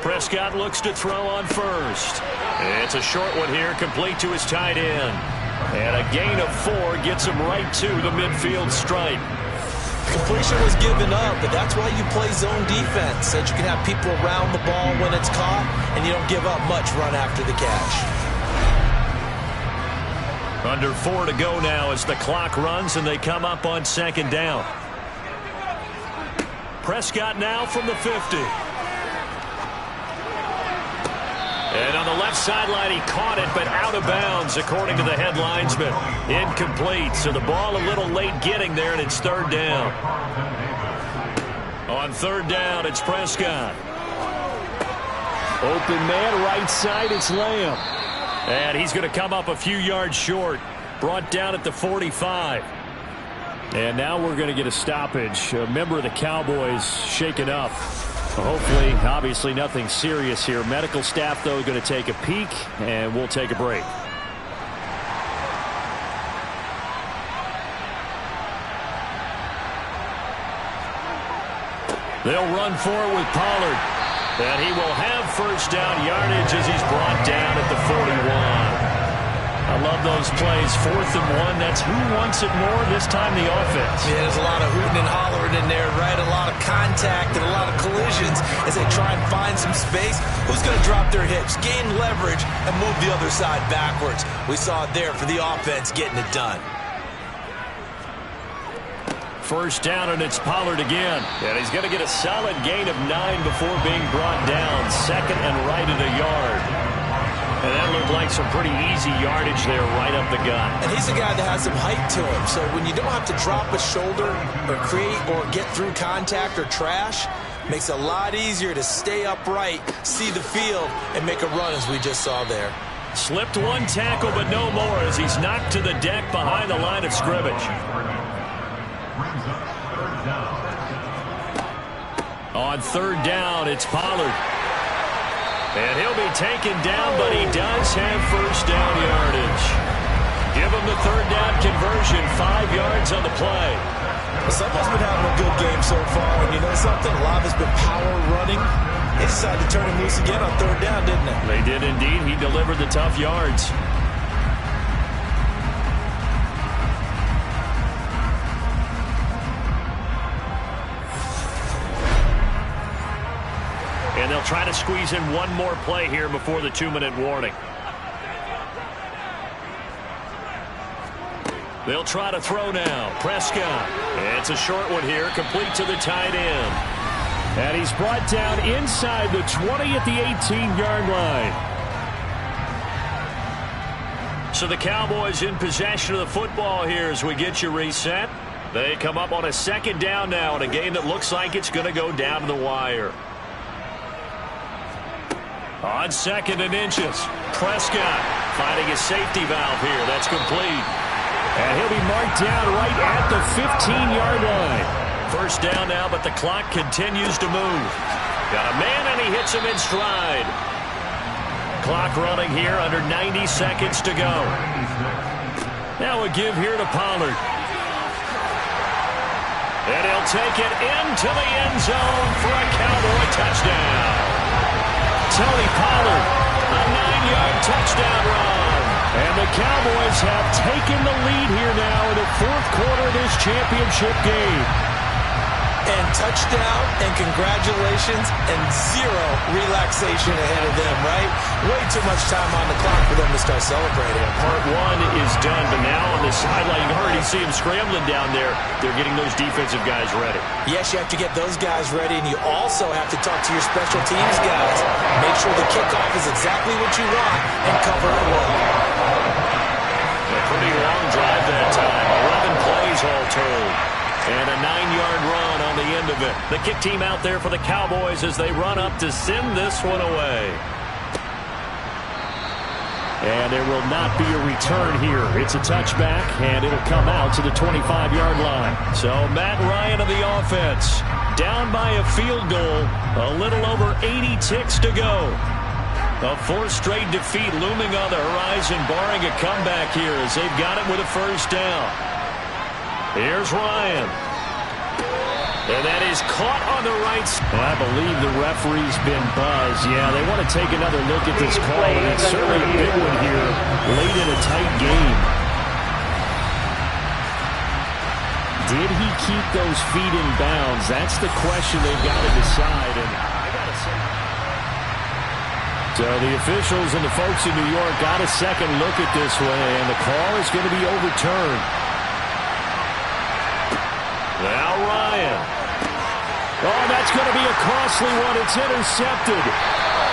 Prescott looks to throw on first. It's a short one here, complete to his tight end. And a gain of 4 gets him right to the midfield stripe. Completion was given up, but that's why you play zone defense, so that you can have people around the ball when it's caught, and you don't give up much run after the catch. Under 4 to go now as the clock runs and they come up on second down. Prescott now from the 50. And on the left sideline, he caught it, but out of bounds, according to the head linesman. Incomplete, so the ball a little late getting there, and it's third down. On third down, it's Prescott. Open man, right side, it's Lamb. And he's going to come up a few yards short, brought down at the 45. And now we're going to get a stoppage. A member of the Cowboys shaken up. Hopefully, obviously nothing serious here. Medical staff, though, going to take a peek, and we'll take a break. They'll run forward with Pollard. And he will have first down yardage as he's brought down at the 41. I love those plays. 4th and 1. That's who wants it more this time, the offense. Yeah, there's a lot of hooting and hollering in there, right? A lot of contact and a lot of collisions as they try and find some space. Who's going to drop their hips, gain leverage, and move the other side backwards? We saw it there for the offense getting it done. First down, and it's Pollard again. And he's going to get a solid gain of 9 before being brought down. Second and right at a yard. And that looked like some pretty easy yardage there right up the gut. And he's a guy that has some height to him. So when you don't have to drop a shoulder or create or get through contact or trash, makes it a lot easier to stay upright, see the field, and make a run as we just saw there. Slipped one tackle, but no more as he's knocked to the deck behind the line of scrimmage. On third down, it's Pollard. And he'll be taken down, but he does have first down yardage. Give him the third down conversion, 5 yards on the play. Someone's been having a good game so far, and you know something? A lot has been power running. They decided to turn him loose again on third down, didn't they? They did indeed. He delivered the tough yards. And they'll try to squeeze in one more play here before the 2-minute warning. They'll try to throw now. Prescott. It's a short one here, complete to the tight end. And he's brought down inside the 20 at the 18-yard line. So the Cowboys in possession of the football here as we get you reset. They come up on a second down now in a game that looks like it's going to go down to the wire. On second and inches, Prescott finding his safety valve here. That's complete. And he'll be marked down right at the 15-yard line. First down now, but the clock continues to move. Got a man, and he hits him in stride. Clock running here, under 90 seconds to go. Now a give here to Pollard. And he'll take it into the end zone for a Cowboy touchdown. Tony Pollard, a 9-yard touchdown run. And the Cowboys have taken the lead here now in the fourth quarter of this championship game. And touchdown, and congratulations, and zero relaxation ahead of them, right? Way too much time on the clock for them to start celebrating. Part one is done, but now on the sideline, you already see him scrambling down there. They're getting those defensive guys ready. Yes, you have to get those guys ready, and you also have to talk to your special teams guys. Make sure the kickoff is exactly what you want, and cover it well. A pretty long drive that time, 11 plays all told. And a 9-yard run on the end of it. The kick team out there for the Cowboys as they run up to send this one away. And there will not be a return here. It's a touchback, and it'll come out to the 25-yard line. So Matt Ryan of the offense, down by a field goal, a little over 80 ticks to go. A fourth straight defeat looming on the horizon, barring a comeback here as they've got it with a first down. Here's Ryan. And that is caught on the right side. I believe the referee's been buzzed. Yeah, they want to take another look at this call, and it's certainly a big one here late in a tight game. Did he keep those feet in bounds? That's the question they've got to decide. And I gotta say, so the officials and the folks in New York got a second look at this one, and the call is going to be overturned. Now Ryan. Oh, that's going to be a costly one. It's intercepted.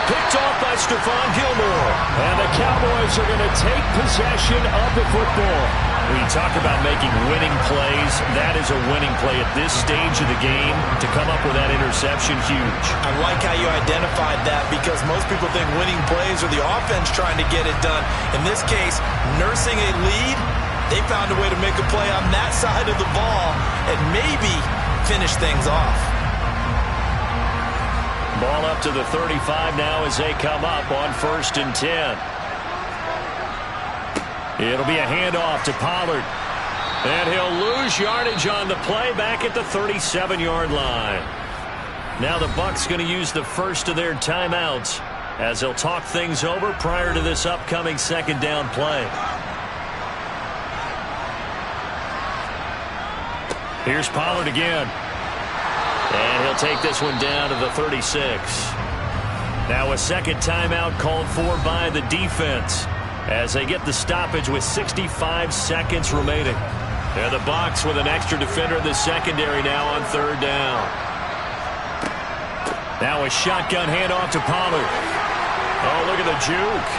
Picked off by Stephon Gilmore. And the Cowboys are going to take possession of the football. When you talk about making winning plays, that is a winning play at this stage of the game. To come up with that interception, huge. I like how you identified that because most people think winning plays are the offense trying to get it done. In this case, nursing a lead, they found a way to make a play on that side of the ball and maybe finish things off. Ball up to the 35 now as they come up on 1st and 10. It'll be a handoff to Pollard. And he'll lose yardage on the play back at the 37-yard line. Now the Bucs going to use the first of their timeouts as they'll talk things over prior to this upcoming second down play. Here's Pollard again. And he'll take this one down to the 36. Now a second timeout called for by the defense as they get the stoppage with 65 seconds remaining. And the Bucs with an extra defender in the secondary now on 3rd down. Now a shotgun handoff to Pollard. Oh, look at the juke.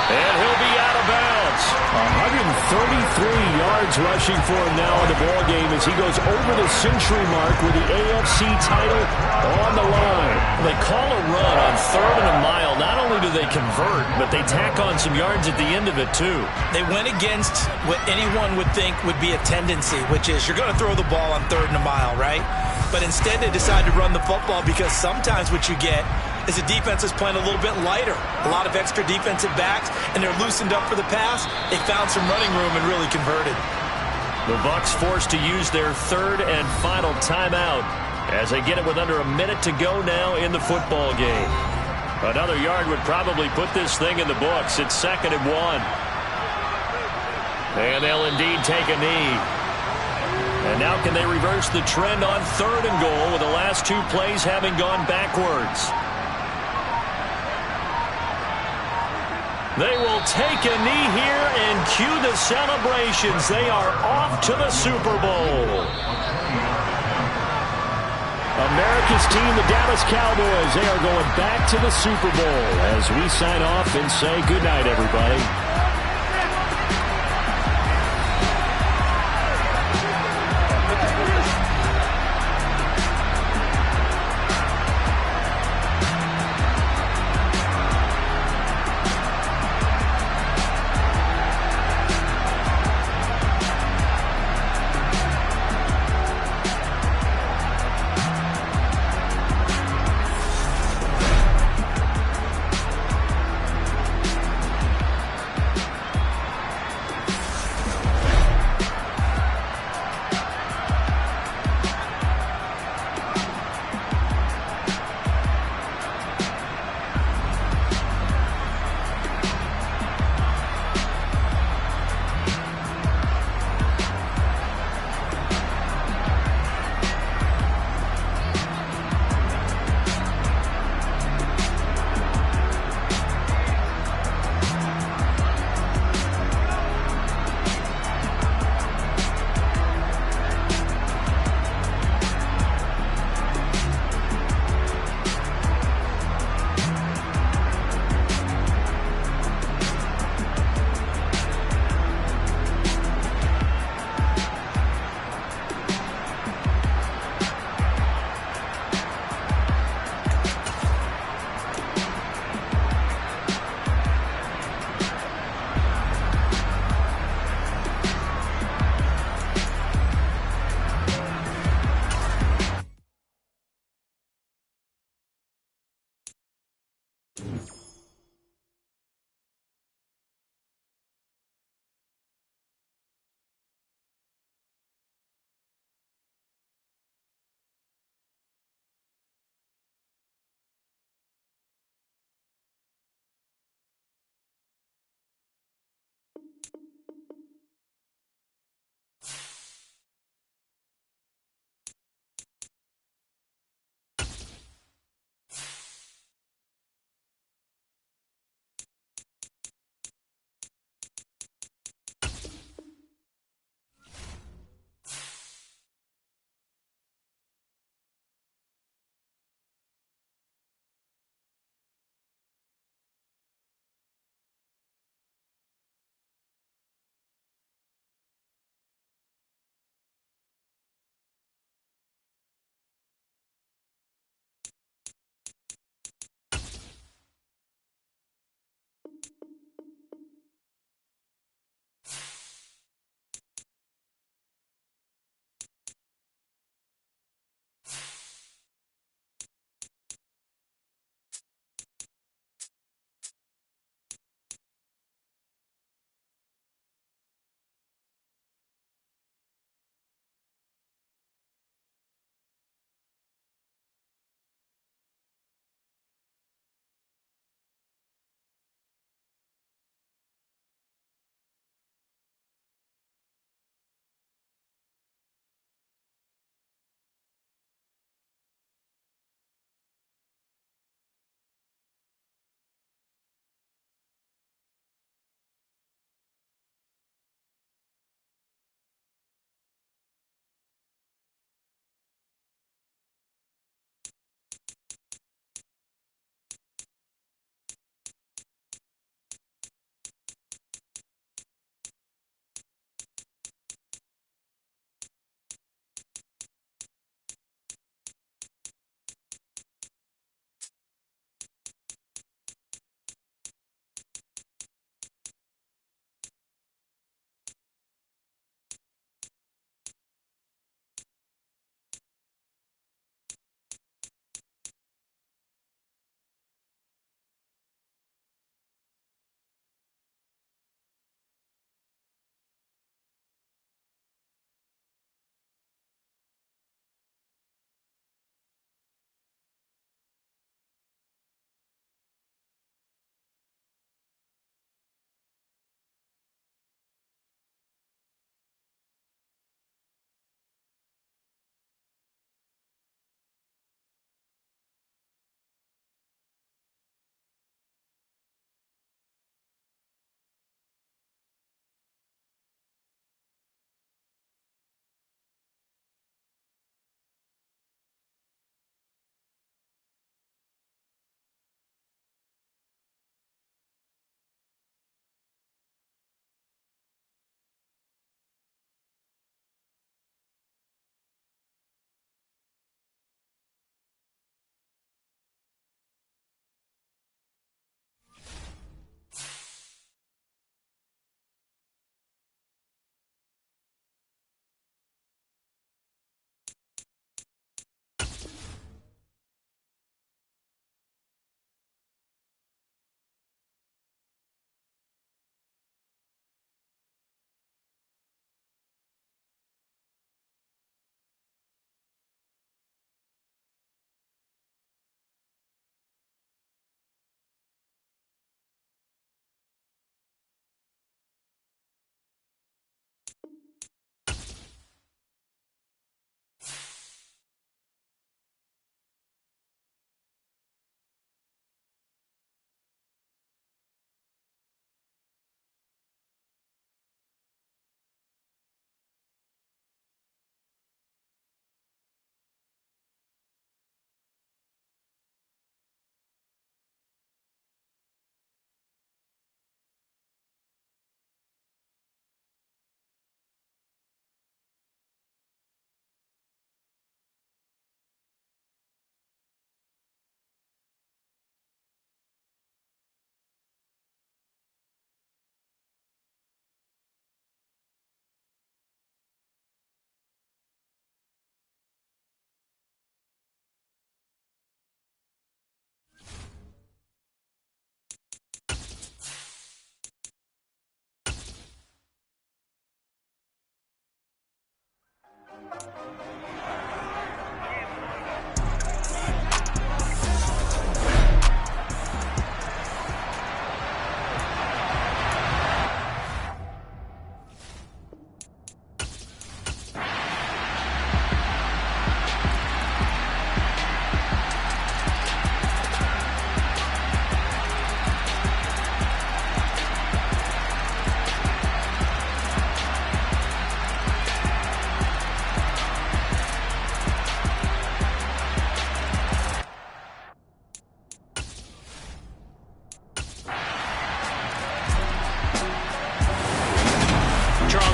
And he'll be out of bounds. 133 yards rushing for him now in the ballgame as he goes over the century mark with the AFC title on the line. They call a run on 3rd and a mile. Not only do they convert, but they tack on some yards at the end of it, too. They went against what anyone would think would be a tendency, which is you're going to throw the ball on 3rd and a mile, right? But instead they decided to run the football because sometimes what you get is the defense is playing a little bit lighter. A lot of extra defensive backs, and they're loosened up for the pass. They found some running room and really converted. The Bucs forced to use their 3rd and final timeout as they get it with under a minute to go now in the football game. Another yard would probably put this thing in the books. It's 2nd and 1. And they'll indeed take a knee. And now can they reverse the trend on 3rd and goal with the last 2 plays having gone backwards? They will take a knee here and cue the celebrations. They are off to the Super Bowl. America's team, the Dallas Cowboys, they are going back to the Super Bowl as we sign off and say goodnight, everybody.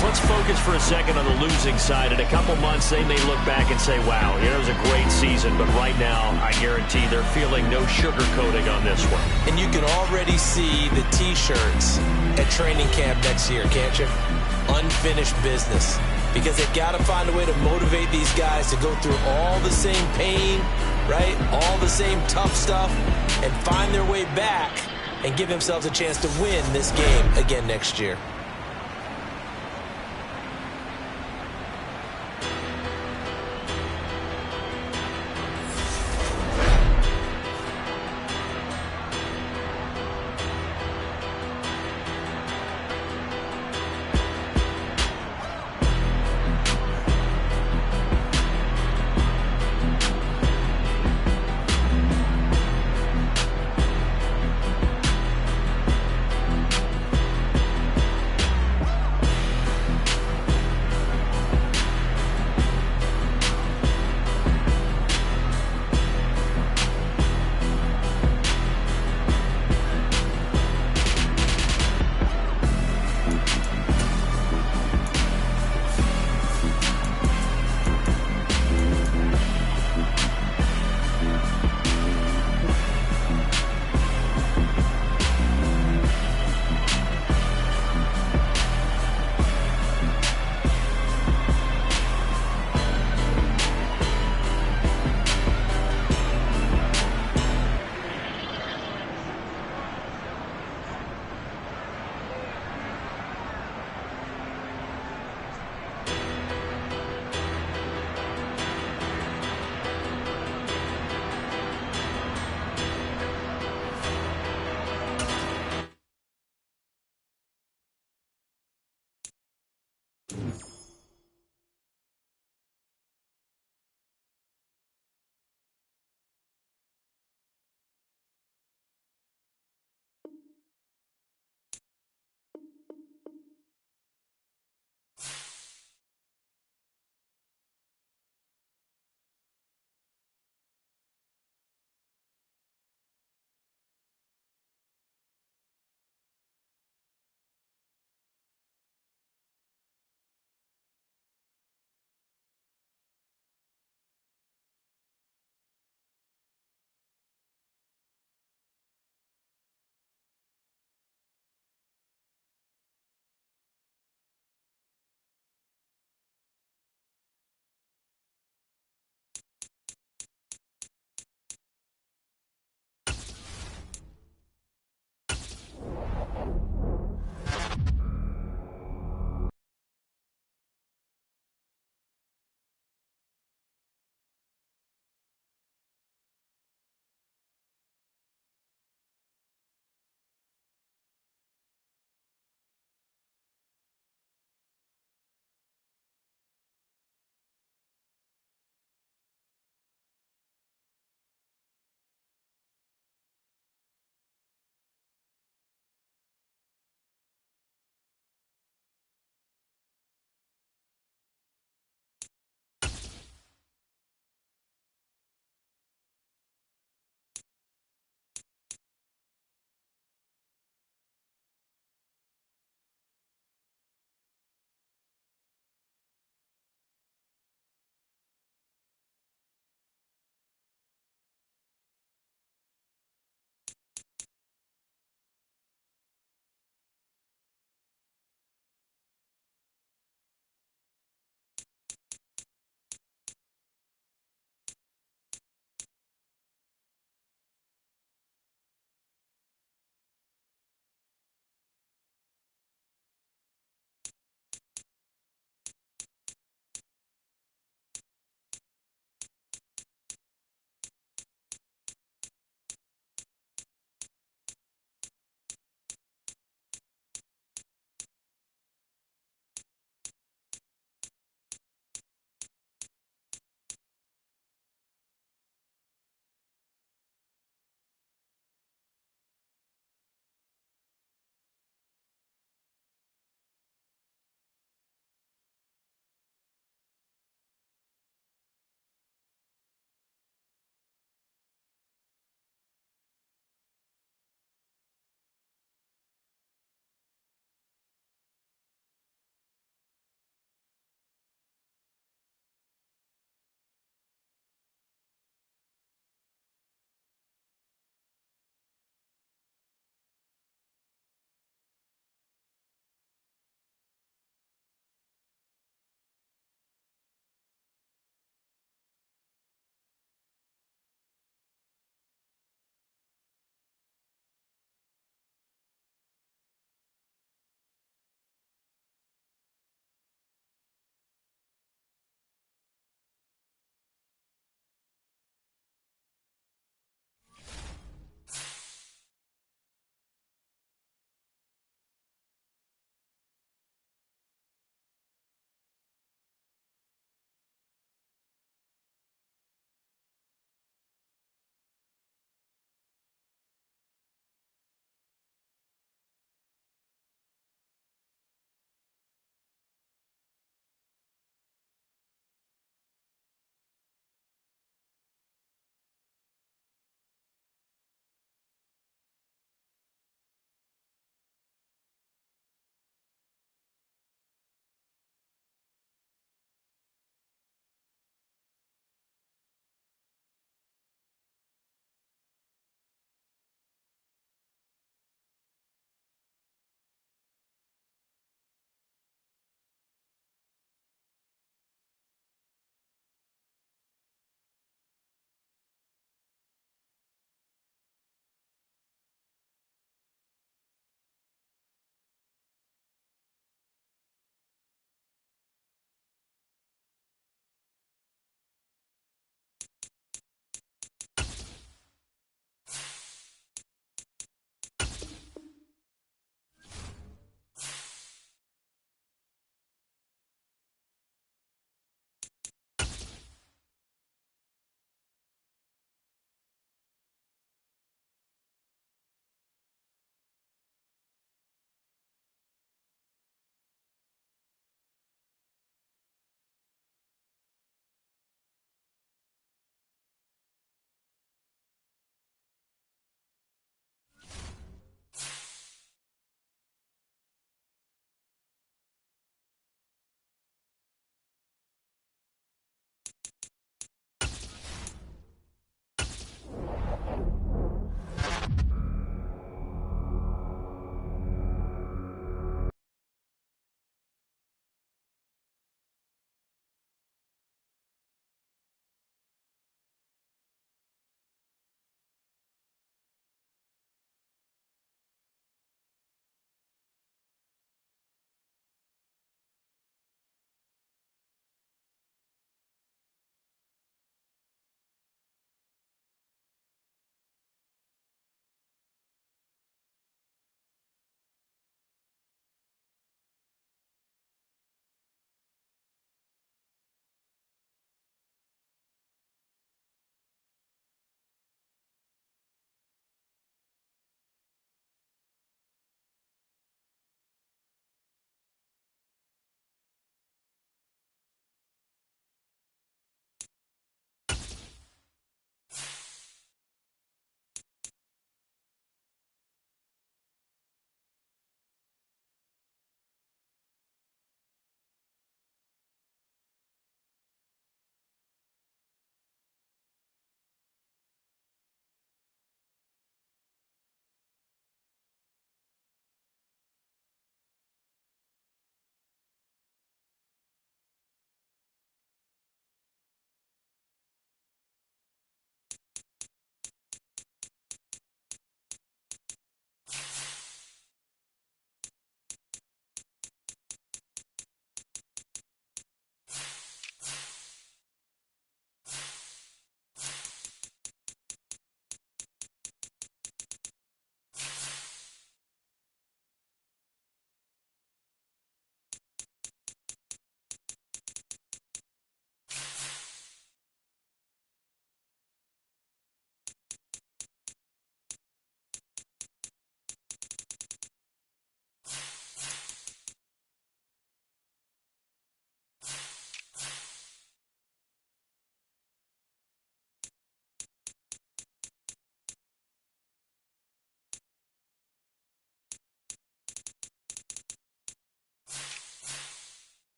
Guys, let's focus for a second on the losing side. In a couple months, they may look back and say, wow, it was a great season. But right now, I guarantee they're feeling no sugarcoating on this one. And you can already see the T-shirts at training camp next year, can't you? Unfinished business. Because they've got to find a way to motivate these guys to go through all the same pain, right? All the same tough stuff, and find their way back and give themselves a chance to win this game again next year.